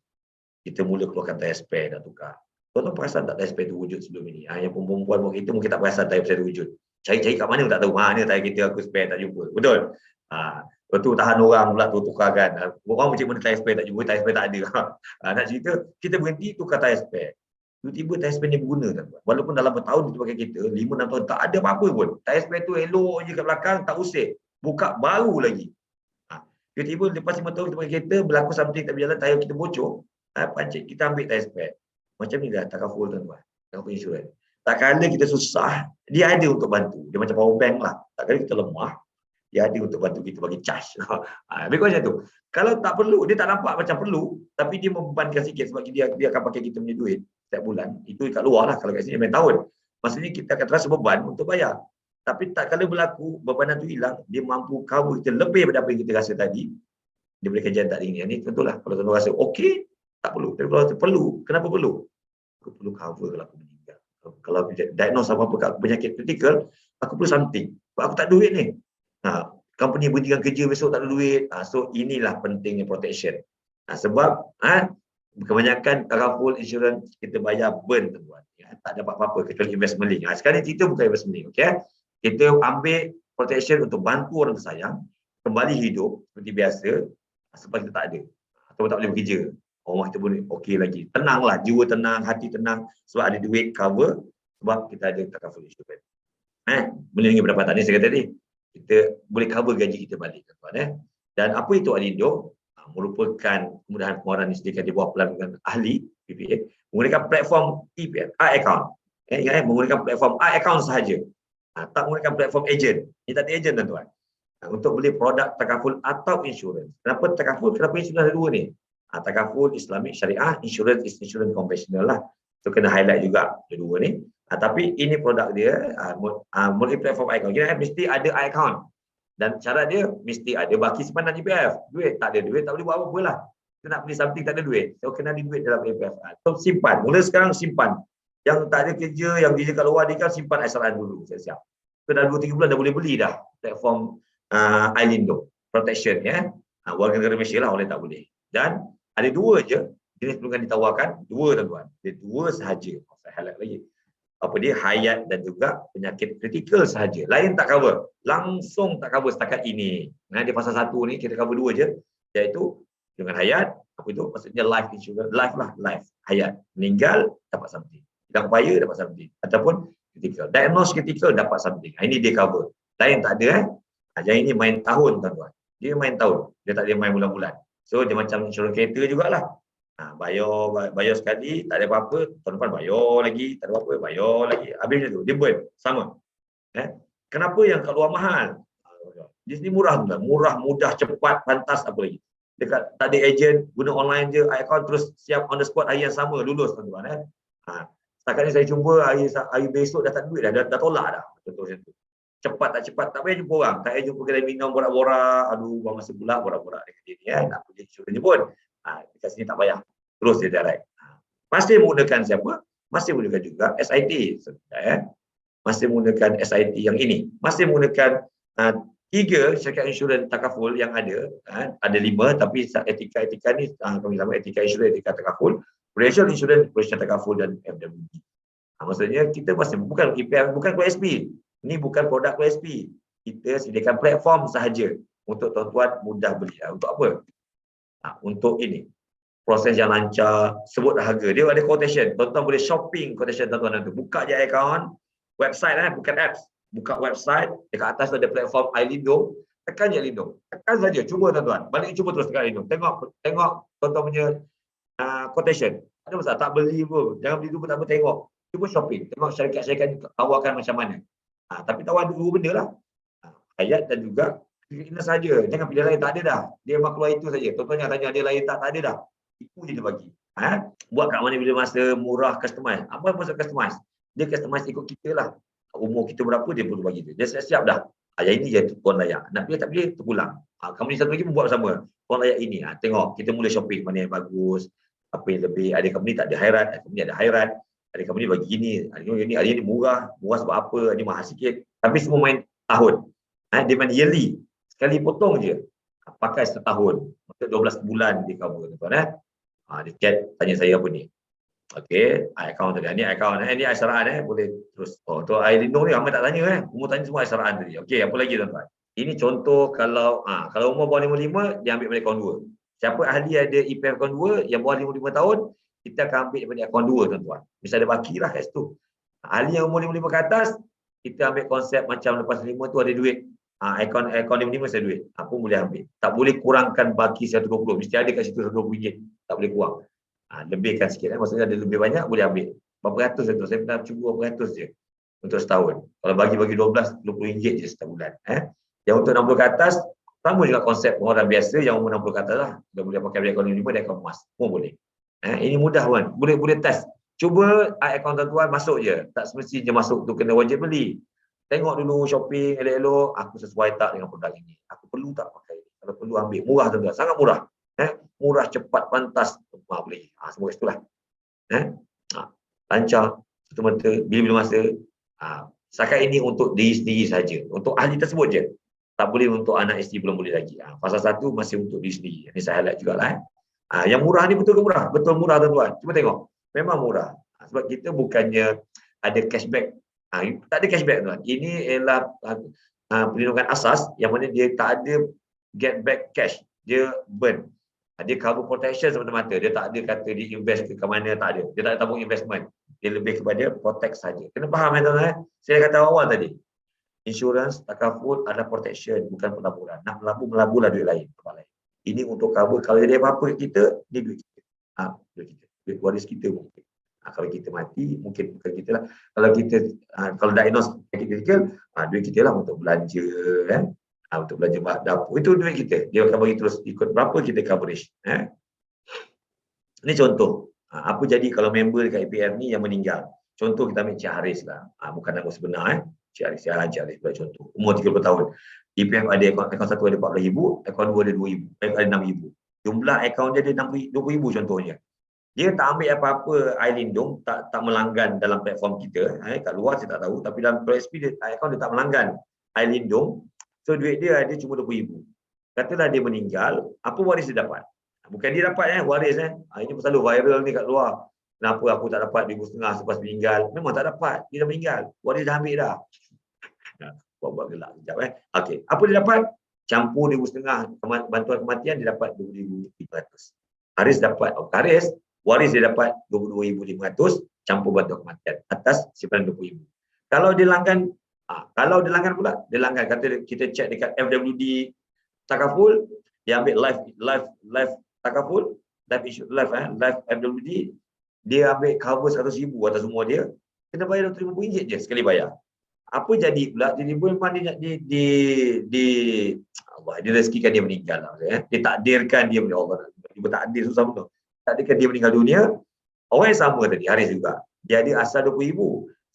Kita mula keluarkan tayar spare dah tukar. Tuan-tuan perasan tak tayar spare tu wujud sebelum ini? Yang perempuan bawa kereta mungkin tak perasan tayar spare tu wujud. Cari-cari kat mana tak tahu. Ni tayar kereta aku spare tak jumpa. Betul? Lepas tu tahan orang pula tu tukarkan. Orang macam mana tayar spare tak jumpa, tayar spare tak ada. Nak cerita, kita berhenti tukar tayar spare. Tiba-tiba tayar spare ni berguna kan. Walaupun dalam bertahun kita pakai kereta, 5-6 tahun tak ada apa-apa pun. Tayar spare tu elok je kat belakang, tak usik. Buka baru lagi. Tiba-tiba lepas 5 tahun kita pakai kereta, berlaku something tak berjalan, tayar kita bocor, pancit, kita ambil tayar spare. Macam ni dah takaful tuan-tuan. Takaful insurans. Tak kala kita susah, dia ada untuk bantu. Dia macam power bank lah. Tak kala kita lemah, dia ada untuk bantu kita bagi charge. Lebih kurang macam tu. Kalau tak perlu, dia tak nampak macam perlu, tapi dia membebankan sikit sebab dia akan pakai kita punya duit setiap bulan. Itu kat luar lah, kalau kat sini main tahun. Maksudnya kita akan terasa beban untuk bayar. Tapi tak kala berlaku, bebanan tu hilang, dia mampu cover kita lebih daripada apa yang kita rasa tadi. Dia boleh kerjaan tak ringan. Ni tentulah. Kalau tuan rasa okey, tak perlu. Tapi kalau perlu, kenapa perlu? Aku perlu cover kalau aku meninggal. Kalau diagnose apa-apa kat penyakit kritikal, aku perlu something. Sebab aku tak ada duit ni. Company berhentikan kerja besok tak ada duit. So inilah pentingnya protection. Sebab kebanyakan full insurance kita bayar burn tuan. Tak dapat apa-apa kecuali investment link. Sekarang cerita bukan investment link. Okay? Kita ambil protection untuk bantu orang tersayang kembali hidup seperti biasa sebab kita tak ada atau tak boleh bekerja. Orang kita pun okey lagi. Tenanglah, jiwa tenang, hati tenang sebab ada duit cover sebab kita ada takaful insurance. Melindungi pendapatan ni saya kata tadi. Kita boleh cover gaji kita balik tuan. Dan apa itu Alindo? Merupakan kemudahan pengeluaran disediakan di bawah pelbagai ahli PPA menggunakan platform EPF, iAccount. Ingat menggunakan platform iAccount sahaja. Tak menggunakan platform agent. Ini tak ada agent tuan-tuan. Untuk beli produk takaful atau insurans. Kenapa takaful? Kenapa insurans ada dua ni? Takaful Islamic Syariah, insurans is insurans konvensional lah. Itu kena highlight juga ada dua ni. Tapi ini produk dia melalui platform iAccount. Kira mesti ada iAccount. Dan syarat dia mesti ada baki simpanan EPF. Duit tak ada duit, tak boleh buat apa-apa lah. Kita nak beli something tak ada duit. So kena ada duit dalam EPF. So simpan. Mula sekarang simpan. Yang tak ada kerja, yang kerja kat luar, dia kan simpan SRA dulu. Siap-siap. So dah 2-3 bulan dah boleh beli dah platform iLindo Protection ya. Warga negara Malaysia lah, oleh tak boleh. Dan ada dua je jenis perlindungan ditawarkan, dua tuan-tuan. Dia dua sahaja. Saya highlight lagi. Apa dia? Hayat dan juga penyakit kritikal sahaja. Lain tak cover. Langsung tak cover setakat ini. Dia pasal satu ni kita cover dua je. Iaitu dengan hayat, apa itu? Maksudnya life insurance, life lah, life. Hayat. Meninggal, dapat something. Hilang upaya, dapat something. Ataupun kritikal. Diagnose kritikal, dapat something. Ini dia cover. Lain tak ada Yang ini main tahun tuan-tuan. Dia main tahun. Dia tak ada main bulan-bulan. So dia macam insurans kereta jugalah. Bayar sekali, tak ada apa-apa, tahun depan bayar lagi, tak ada apa-apa, bayar lagi. Habis macam tu, dia burn, sama. Kenapa yang kat luar mahal? Di sini murah tuan, murah, mudah, cepat, pantas, apa lagi. Dekat tak ada agent, guna online je, account terus siap on the spot hari yang sama, lulus tuan-tuan. Setakat ni saya jumpa hari besok dah tak ada duit dah tolak dah. Contoh macam tu. Cepat tak cepat, tak payah jumpa orang. Tak payah jumpa kedai minum, borak-borak. Aduh, buang masa pula, borak-borak dengan dia ni. Nak pergi insurans je pun. Dekat sini tak payah. Terus dia direct. Masih menggunakan siapa? Masih menggunakan juga SIT. Masih menggunakan SIT yang ini. Masih menggunakan 3 syarikat insurans takaful yang ada. Ada 5 tapi etika ni kami sama etika insurans, etika takaful. Prudential Insurance, Prudential Takaful dan FWD. Maksudnya kita masih bukan EPF, bukan KSP. Ini bukan produk KSP. Kita sediakan platform sahaja untuk tuan-tuan mudah beli. Untuk apa? Untuk ini. Proses yang lancar, sebut harga. Dia ada quotation. Tuan-tuan boleh shopping quotation tuan-tuan nanti. Buka je account, website bukan apps. Buka website, dekat atas ada platform iLindo. Tekan je iLindo. Tekan saja, cuba tuan-tuan. Balik cuba terus tekan iLindo. Tengok tuan-tuan punya quotation. Ada masalah, tak beli pun. Jangan beli dulu, tak apa, tengok. Cuba shopping. Tengok syarikat-syarikat ni tawarkan macam mana. Tapi tawar dua benda lah. Hayat dan juga ini saja. Jangan pilih lain, tak ada dah. Dia memang keluar itu saja. Tuan-tuan yang tanya dia lain tak ada dah. Itu je dia bagi. Buat kat mana bila masa murah customize. Apa maksud customize? Dia customize ikut kita lah. Umur kita berapa dia perlu bagi dia. Dia siap-siap dah. Yang ini je tuan layak. Nak pilih tak pilih, terpulang. Company satu lagi pun buat sama. Tuan layak ini. Tengok, kita mula shopping mana yang bagus, apa yang lebih. Ada company tak ada hairan, ada company ada hairan. Ada company bagi gini, ada ini murah. Murah sebab apa, ada mahal sikit. Tapi semua main tahun. Dia main yearly. Sekali potong je. Pakai setahun. Maksud 12 bulan dia cover. Tuan. Dia chat, tanya saya apa ni. Okey, akaun tadi. Ini akaun, ini aisaraan boleh terus. Tu air lindung ni ramai tak tanya Umur tanya semua aisaraan tadi. Okey, apa lagi tuan-tuan? Ini contoh kalau umur bawah 55 dia ambil balik akaun 2. Siapa ahli ada EPF akaun 2 yang bawah 55 tahun, kita akan ambil daripada akaun 2 tuan-tuan. Misal ada baki lah kat situ. Ahli yang umur 55 ke atas, kita ambil konsep macam lepas 5 tu ada duit. Akaun 55 ada duit. Apa boleh ambil. Tak boleh kurangkan baki 120. Mesti ada kat situ RM120. Tak boleh kurang. Lebihkan sikit maksudnya ada lebih banyak boleh ambil. Berapa ratus tu? Saya pernah cuba berapa ratus je untuk setahun. Kalau bagi 12, RM20 je sebulan. Yang untuk 60 ke atas, sama juga konsep orang biasa yang umur 60 ke atas lah. Dia boleh pakai akaun 5 dan akaun emas. Pun boleh. Ini mudah kan. Boleh test. Cuba akaun tuan-tuan masuk je. Tak semestinya masuk tu kena wajib beli. Tengok dulu shopping elok-elok. Aku sesuai tak dengan produk ini. Aku perlu tak pakai ini. Kalau perlu ambil. Murah tuan-tuan. Sangat murah. Murah, cepat, pantas. Boleh. Semua itulah. Lancar. Serta-merta. Bila-bila masa. Setakat ini untuk diri sendiri saja. Untuk ahli tersebut je. Tak boleh untuk anak isteri, belum boleh lagi. Fasa 1 masih untuk diri sendiri. Ini saya highlight jugalah. Yang murah ni betul ke murah? Betul murah tuan-tuan. Cuba tengok. Memang murah. Sebab kita bukannya ada cashback. Tak ada cashback tuan. Ini ialah perlindungan asas yang mana dia tak ada get back cash. Dia burn. Dia cover protection semata-mata. Dia tak ada kata dia invest ke mana, tak ada. Dia tak ada tabung investment. Dia lebih kepada protect saja. Kena faham tuan-tuan. Saya kata awal tadi. Insurans, takaful adalah protection, bukan pelaburan. Nak melaburlah duit lain, tempat lain. Ini untuk cover kalau ada apa-apa kita, ni duit kita. Duit kita. Duit waris kita mungkin. Kalau kita mati, mungkin bukan kita lah. Kalau kita, kalau diagnose penyakit kritikal, duit kita lah untuk belanja, untuk belanja dapur. Itu duit kita. Dia akan bagi terus ikut berapa kita coverage. Ini contoh. Apa jadi kalau member dekat EPF ni yang meninggal. Contoh kita ambil Cik Haris lah. Bukan nama sebenar. Cik Haris buat contoh. Umur 30 tahun. EPF ada akaun 1 ada RM14,000, akaun 2 ada RM2,000, ada RM6,000. Jumlah akaun dia ada RM20,000 contohnya. Dia tak ambil apa-apa air lindung, tak melanggan dalam platform kita. Kat luar saya tak tahu, tapi dalam ProSP dia akaun dia tak melanggan air lindung. So duit dia ada cuma RM20,000. Katalah dia meninggal, apa waris dia dapat? Bukan dia dapat waris Ini selalu viral ni kat luar. Kenapa aku tak dapat RM2,500 selepas meninggal? Memang tak dapat. Dia dah meninggal. Waris dah ambil dah. Buat gelak sekejap Okey. Apa dia dapat? Campur RM2,500 bantuan kematian dia dapat RM2,500. Haris dapat. Haris waris dia dapat RM22,500 campur bantuan kematian atas simpanan RM20,000. Kalau dia langgan pula, dia langgan kata kita check dekat FWD Takaful, dia ambil live Takaful, live FWD, dia ambil cover RM100,000 atas semua dia, kena bayar RM50 je sekali bayar. Apa jadi pula? Jadi memang Allah, dia rezekikan dia meninggal lah. Dia takdirkan dia meninggal. Allah, dia takdir susah betul. Takdirkan dia meninggal dunia. Orang yang sama tadi, Haris juga. Dia ada asal RM20,000.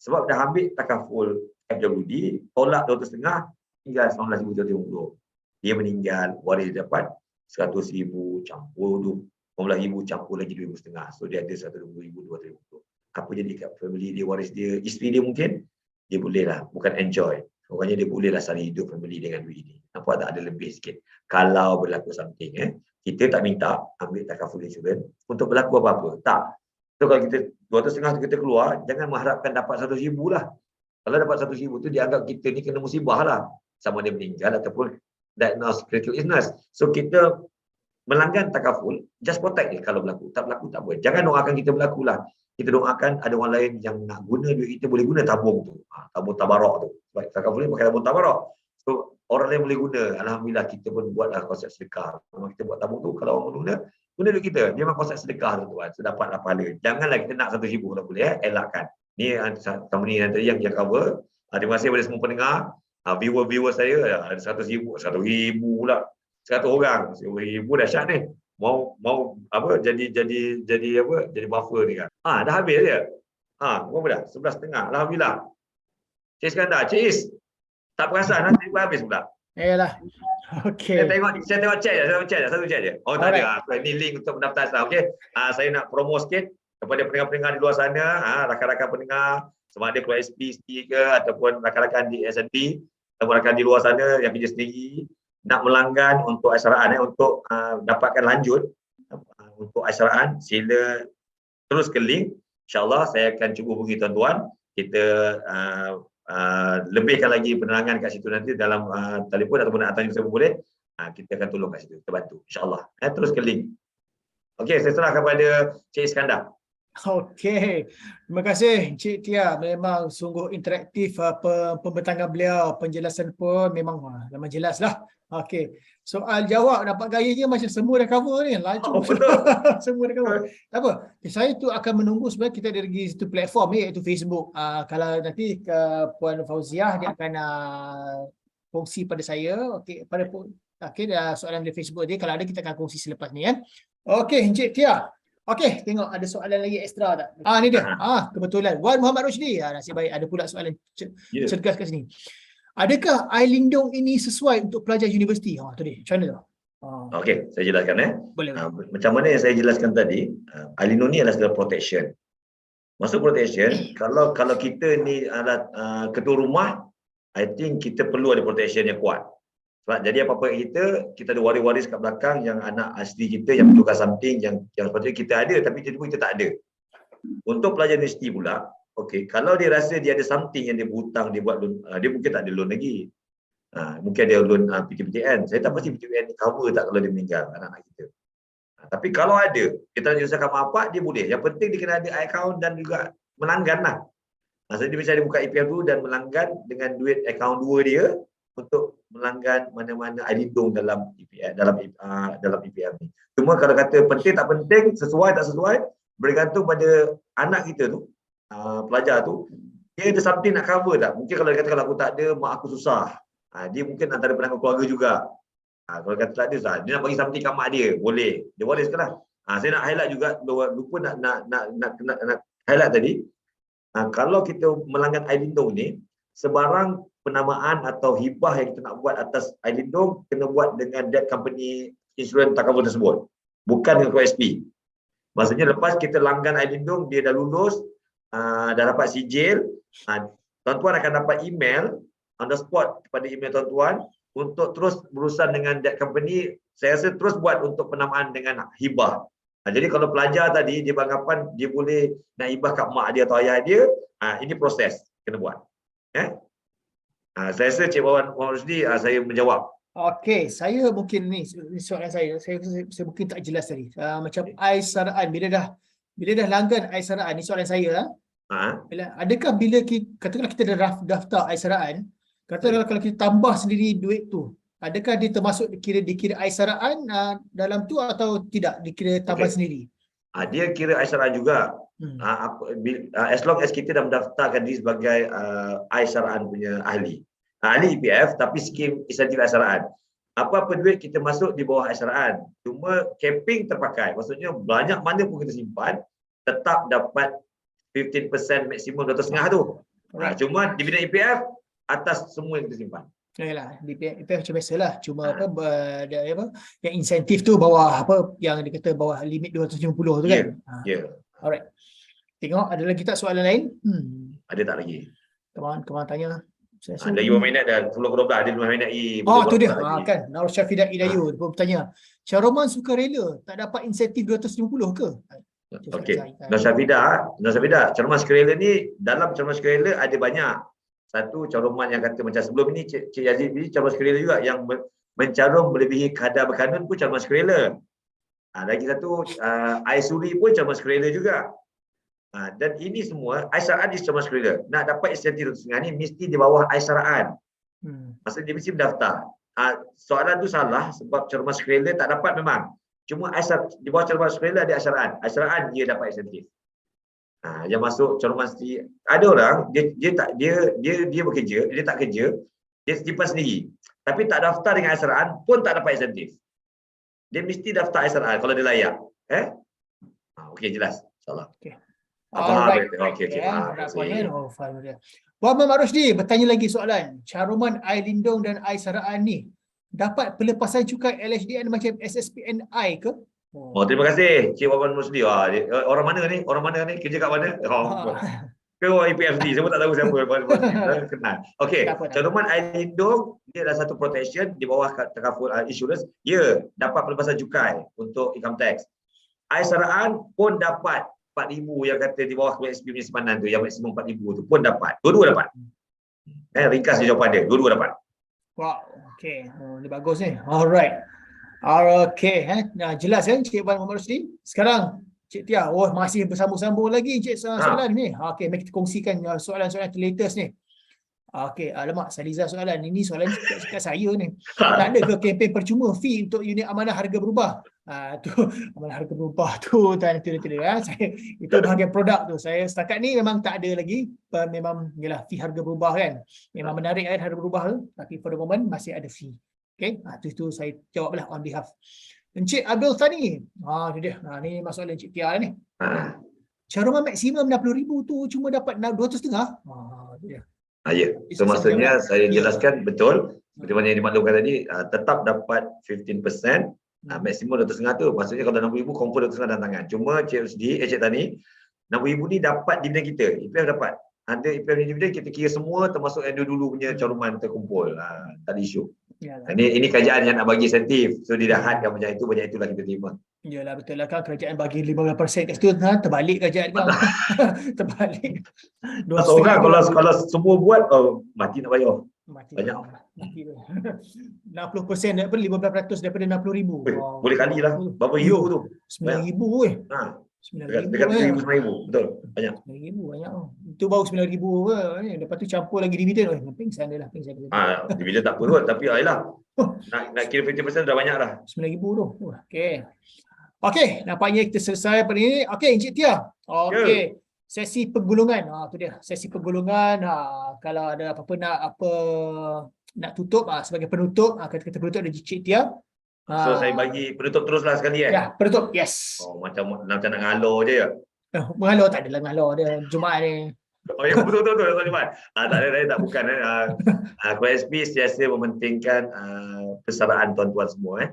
Sebab dah ambil takaful FWD, tolak RM2,500, tinggal RM19,050. Dia meninggal, waris dia dapat RM100,000 campur RM15,000 campur lagi RM2,500. So dia ada RM120,000, RM250. Apa jadi kat family dia, waris dia, isteri dia mungkin, dia boleh lah, bukan enjoy. Orangnya dia boleh lah sari hidup family dengan duit ni. Nampak tak ada lebih sikit. Kalau berlaku something, kita tak minta ambil takaful insurance untuk berlaku apa-apa. Tak. So kalau kita RM2,500 kita keluar, jangan mengharapkan dapat RM100,000 lah. Kalau dapat RM100,000 tu dianggap kita ni kena musibah lah. Sama dia meninggal ataupun diagnose critical illness. So kita melanggan takaful, just protect dia kalau berlaku. Tak berlaku tak apa. Jangan doakan kita berlaku lah. Kita doakan ada orang lain yang nak guna duit kita boleh guna tabung tu. Tabung tabarak tu. Sebab takaful ni pakai tabung tabarak. So orang lain boleh guna. Alhamdulillah kita pun buatlah konsep sedekah. Kalau kita buat tabung tu, kalau orang guna duit kita. Dia memang konsep sedekah tu tuan. So dapatlah pahala. Janganlah kita nak RM100,000 kalau boleh. Elakkan. Ni company nanti yang cover. Terima kasih kepada semua pendengar. Viewer saya ada RM100,000. RM100,000 pula. 100 orang. RM1,000 dahsyat ni. Mau apa jadi buffer ni kan. Dah habis dia. Berapa dah? 11.30. Alhamdulillah. Cik Iskandar, Cik Is. Tak perasan nanti habis pula. Yalah. Saya Okey. tengok chat je, satu chat je. Oh tak Alright. ada. Ini link untuk pendaftaran. Okey. Saya nak promo sikit kepada pendengar-pendengar di luar sana, rakan-rakan pendengar, sama ada keluar SPC ke ataupun rakan-rakan di SNB, ataupun rakan di luar sana yang kerja sendiri nak melanggan untuk aksaraan untuk dapatkan lanjut untuk aksaraan, sila terus ke link. InsyaAllah saya akan cuba hubungi tuan-tuan. Kita lebihkan lagi penerangan kat situ nanti dalam telefon ataupun nak tanya siapa boleh. Kita akan tolong kat situ, kita bantu insya-Allah. Terus ke link. Okey, saya serahkan kepada Cik Iskandar. Okey. Terima kasih Cik Tia. Memang sungguh interaktif pembentangan beliau, penjelasan pun memang jelaslah. Okey. Soal jawab dapat gayanya macam semua dah cover ni. Laju. Betul. Semua dah cover. Tak apa. Saya tu akan menunggu sebenarnya kita ada lagi satu platform ni iaitu Facebook. Kalau nanti Puan Fauziah dia akan kongsi pada saya. Okey, soalan di Facebook dia kalau ada kita akan kongsi selepas ni kan. Okey, Encik Tia. Okey, tengok ada soalan lagi ekstra tak? Ni dia. Kebetulan. Wan Muhammad Rusdi. Nasib baik ada pula soalan cergas kat sini. Adakah iLindung ini sesuai untuk pelajar universiti? Tu dia. Macam mana tu? Okey, saya jelaskan Boleh. Macam mana yang saya jelaskan tadi, iLindung ni adalah segala protection. Maksud protection, kalau kita ni adalah ketua rumah, I think kita perlu ada protection yang kuat. Sebab jadi apa-apa kita ada waris-waris kat belakang yang anak asli kita yang perlukan something yang sepatutnya kita ada tapi kita tak ada. Untuk pelajar universiti pula, okey, kalau dia rasa dia ada something yang dia berhutang, dia buat loan, dia mungkin tak ada loan lagi. Mungkin ada loan PTPTN. Saya tak pasti PTPTN ni cover tak kalau dia meninggal anak-anak kita. Tapi kalau ada, kita nak usahakan mak-bapak, dia boleh. Yang penting dia kena ada account dan juga melanggan lah. Maksudnya dia bisa buka EPF dulu dan melanggan dengan duit account 2 dia untuk melanggan mana-mana iLindung dalam EPF, dalam EPF ni. Cuma kalau kata penting tak penting, sesuai tak sesuai, bergantung pada anak kita tu, pelajar tu, dia ada something nak cover tak? Mungkin kalau dia kata kalau aku tak ada, mak aku susah. Dia mungkin antara penanggung keluarga juga. Kalau kata tak ada, dia nak bagi something kat mak dia, boleh. Dia boleh sekarang. Saya nak highlight juga, lupa nak highlight tadi. Kalau kita melanggar iLindung ni, sebarang penamaan atau hibah yang kita nak buat atas iLindung kena buat dengan that company insurance cover tersebut, bukan dengan KSP. Maksudnya lepas kita langgan iLindung, dia dah lulus, dah dapat sijil, tuan-tuan akan dapat email on the spot kepada email tuan-tuan untuk terus berurusan dengan that company. Saya rasa terus buat untuk penamaan dengan hibah. Jadi kalau pelajar tadi dia beranggapan dia boleh nak hibah kat mak dia atau ayah dia, ini proses kena buat. Saya rasa Cik Wan Rusdi, saya menjawab. Okey, saya mungkin ni soalan saya mungkin tak jelas tadi. Macam aisaraan bila dah langgan aisaraan, ni soalan saya adakah bila katakanlah kita dah daftar aisaraan, katakanlah kalau kita tambah sendiri duit tu, adakah dia termasuk dikira aisaraan dalam tu atau tidak dikira tambah sendiri? Dia kira aisaraan juga. As long as kita dah mendaftarkan diri sebagai aisaraan punya ahli EPF tapi skim insentif aisaraan, apa-apa duit kita masuk di bawah aisaraan, cuma capping terpakai, maksudnya banyak mana pun kita simpan tetap dapat 15% maksimum 2.5% tu. Cuma dividen EPF atas semua yang kita simpan. Yalah, di EPF macam biasalah, cuma yang insentif tu bawah yang dia kata bawah limit 250 tu kan. Alright. Tengok ada lagi tak soalan lain? Ada tak lagi? Kawan tanya. Lagi 5 minit dah, 10-12 ada 5 minit lagi. Tu dia. Kan Nur Syafidah Idayu dia bertanya, Syaroman sukarela tak dapat insentif 250 ke? Okey. Nur Syafidah, caruman sukarela ni, dalam caruman sukarela ada banyak. Satu caruman yang kata macam sebelum ni Cik Yazid ni caruman sukarela juga, yang mencarum melebihi kadar berkanun pun caruman sukarela. Lagi satu aisuri pun caruman sukarela juga. Dan ini semua aisaraan di caruman sukarela. Nak dapat insentif 2.5 ni mesti di bawah aisaraan. Maksudnya dia mesti mendaftar. Soalan tu salah sebab caruman sukarela tak dapat memang. Cuma di bawah caruman sukarela ada aisaraan. Aisaraan dia dapat insentif. Yang masuk caruman sendiri, ada orang dia bekerja, dia tak kerja, dia simpan sendiri. Tapi tak daftar dengan aisaraan pun tak dapat insentif. Dia mesti daftar aisaraan kalau dia layak. Okey, jelas. InsyaAllah. Okey. Okey. Muhammad Marusdi bertanya lagi soalan. Caruman air lindung dan air saraan ni dapat pelepasan cukai LHDN macam SSPNI ke? Oh, terima kasih Cik Wawan Musli. Orang mana ni? Orang mana ni? Kerja kat mana? Ah, Ke orang IPFD. Saya pun tak tahu siapa Wawan Musli. Kenal. Okey, tak apa, tak apa. caruman air lindung dia adalah satu protection di bawah takaful insurance. Ya, dapat pelepasan cukai untuk income tax. Air saraan pun dapat 4,000 yang kata di bawah KSP punya simpanan tu, yang maksimum 4,000 tu pun dapat. Dua-dua dapat. Ringkas je jawapan dia. Dua-dua dapat. Wow, okey. Oh, ni bagus ni. Alright. Okey, nah, jelas kan Cik Wan Muhammad Rusdi? Sekarang Cik Tia, masih bersambung-sambung lagi Cik soalan ni. Okey, mari kita kongsikan soalan-soalan latest ni. Okey, alamak, Saliza soalan. Ini soalan kat saya ni. Tak ada ke kempen percuma fee untuk unit amanah harga berubah? Tu amanah harga berubah tu nanti saya itu bahagian produk tu. Saya setakat ni memang tak ada lagi. Memang yalah fee harga berubah kan. Memang menarik kan harga berubah tu, tapi for the moment masih ada fee. Okey, itu saya jawablah on behalf Encik Abdul Thani. Itu dia. Ni masalah Encik Tia ni. Caruman maksimum 60,000 tu cuma dapat 200.5. Itu dia. Ya, so maksudnya saya jelaskan betul seperti mana yang dimaklumkan tadi, tetap dapat 15%, maksimum 200.5 tu. Maksudnya kalau 60,000 confirm 200.5 dalam tangan. Cuma Cik Tani, 60,000 ni dapat dividen kita. IPF dapat. Ada IPF dividen kita kira semua termasuk yang dulu punya caruman terkumpul. Tak ada isu. Ini kerajaan yang nak bagi insentif. So dia dah hadkan macam itulah kita terima. Yalah, betul lah kan, kerajaan bagi 15% kat situ, terbalik kerajaan kan. Terbalik. Seorang kalau semua buat, mati nak bayar. Mati. Banyak. Mati. 60% daripada 15% daripada 60,000. Boleh kali lah. Berapa ribu tu? 9,000 Dekat 7,000, 9,000. Betul. Banyak. 9,000 banyak. Itu baru 9,000 ke. Lepas tu campur lagi dividen. Pingsan dia lah. Dividen tak apa kot. Tapi ayolah. Nak kira 50% dah banyak dah. 9,000 tu. Okey, nampaknya kita selesai pada ini. Okey, Encik Tia. Okey. Sesi penggulungan. Tu dia. Sesi penggulungan. Kalau ada apa-apa nak tutup, sebagai penutup, kita penutup dari Encik Tia. So saya bagi penutup teruslah sekali kan? Ya, penutup. Yes. Macam nak ngalor je ya? Mengalor tak adalah ngalor dia. Jumaat ni. Ya, betul. Tak ada, bukan. KSP sentiasa mementingkan persaraan tuan-tuan semua.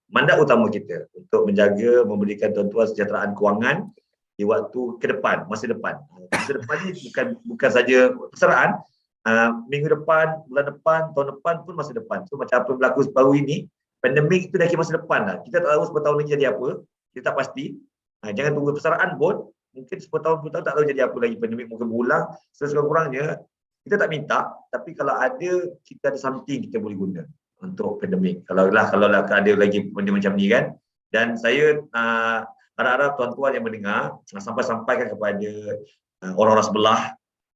Mandat utama kita untuk menjaga, memberikan tuan-tuan sejahteraan kewangan di waktu ke depan, masa depan. Masa depan ni bukan saja persaraan, minggu depan, bulan depan, tahun depan pun masa depan. So macam apa yang berlaku baru ini, pandemik itu dah kira masa depan lah. Kita tak tahu 10 tahun lagi jadi apa, kita tak pasti. Jangan tunggu persaraan pun, mungkin 10 tahun tak tahu jadi apa lagi, pandemik mungkin berulang. Sekurang-kurangnya, kita tak minta, tapi kalau ada, kita ada something kita boleh guna untuk pandemik. Kalau ada lagi benda macam ni kan. Dan saya harap-harap tuan-tuan yang mendengar, sampaikan kepada orang-orang sebelah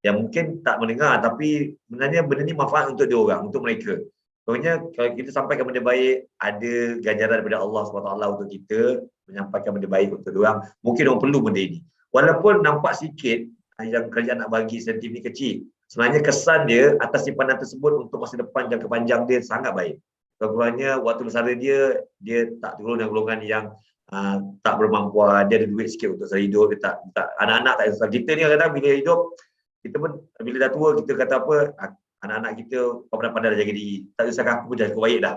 yang mungkin tak mendengar, tapi sebenarnya benda ni manfaat untuk dia orang, untuk mereka. Pokoknya kalau kita sampaikan benda baik, ada ganjaran daripada Allah SWT untuk kita menyampaikan benda baik untuk dia orang. Mungkin orang perlu benda ini. Walaupun nampak sikit yang kerajaan nak bagi insentif ni kecil, sebenarnya kesan dia atas simpanan tersebut untuk masa depan jangka panjang dia sangat baik. Kurang-kurangnya waktu bersara dia tak turun dengan golongan yang tak bermampuan, dia ada duit sikit untuk sara hidup, dia tak anak-anak tak susah. Kita ni kadang-kadang bila hidup, kita pun bila dah tua kita kata apa, anak-anak kita kau pandai-pandai jaga diri, tak usahkan aku dah cukup baik dah.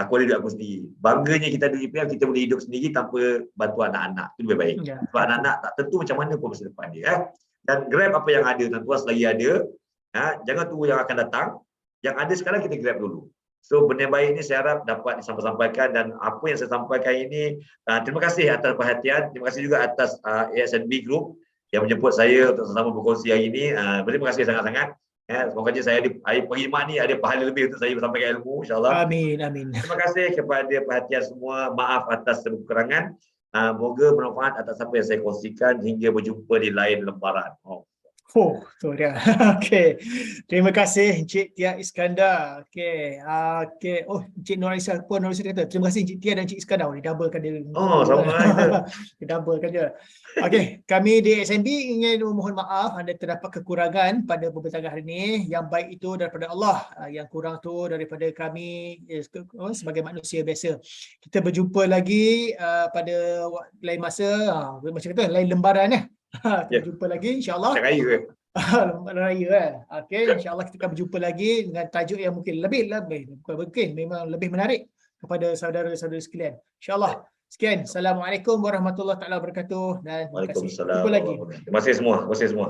Aku ada duit aku sendiri. Bangganya kita ada IPF, kita boleh hidup sendiri tanpa bantuan anak-anak. Itu lebih baik. Sebab anak-anak tak tentu macam mana pun masa depan dia. Dan grab apa yang ada, tuan-tuan selagi ada, jangan tunggu yang akan datang. Yang ada sekarang kita grab dulu. So benda baik ni saya harap dapat disampaikan, dan apa yang saya sampaikan ini, terima kasih atas perhatian, terima kasih juga atas ASNB Group yang menjemput saya untuk sama-sama berkongsi hari ini. Terima kasih sangat-sangat. Semoga saya hari pagi Jumaat ni ada pahala lebih untuk saya bersampaikan ilmu, insyaAllah. Amin. Terima kasih kepada perhatian semua. Maaf atas kekurangan. Moga bermanfaat atas apa yang saya kongsikan. Hingga berjumpa di lain lembaran. Tu dia. Okey. Terima kasih Encik Tia Iskandar. Okey. Encik Nuraisyah pun kata, terima kasih Encik Tia dan Encik Iskandar. Dia doublekan dia. Sama lah. Dia doublekan dia. Okey, kami di SNB ingin memohon maaf anda terdapat kekurangan pada pembincangan hari ini. Yang baik itu daripada Allah, yang kurang tu daripada kami sebagai manusia biasa. Kita berjumpa lagi pada lain masa, macam kata lain lembaran Kita jumpa lagi insya-Allah. Selamat Raya. Okey, insya-Allah kita akan berjumpa lagi dengan tajuk yang mungkin memang lebih menarik kepada saudara-saudara sekalian. Insya-Allah. Sekian. Assalamualaikum warahmatullahi taala wabarakatuh dan terima kasih. Waalaikumsalam Jumpa lagi. warahmatullahi wabarakatuh. Terima kasih semua. Terima kasih semua.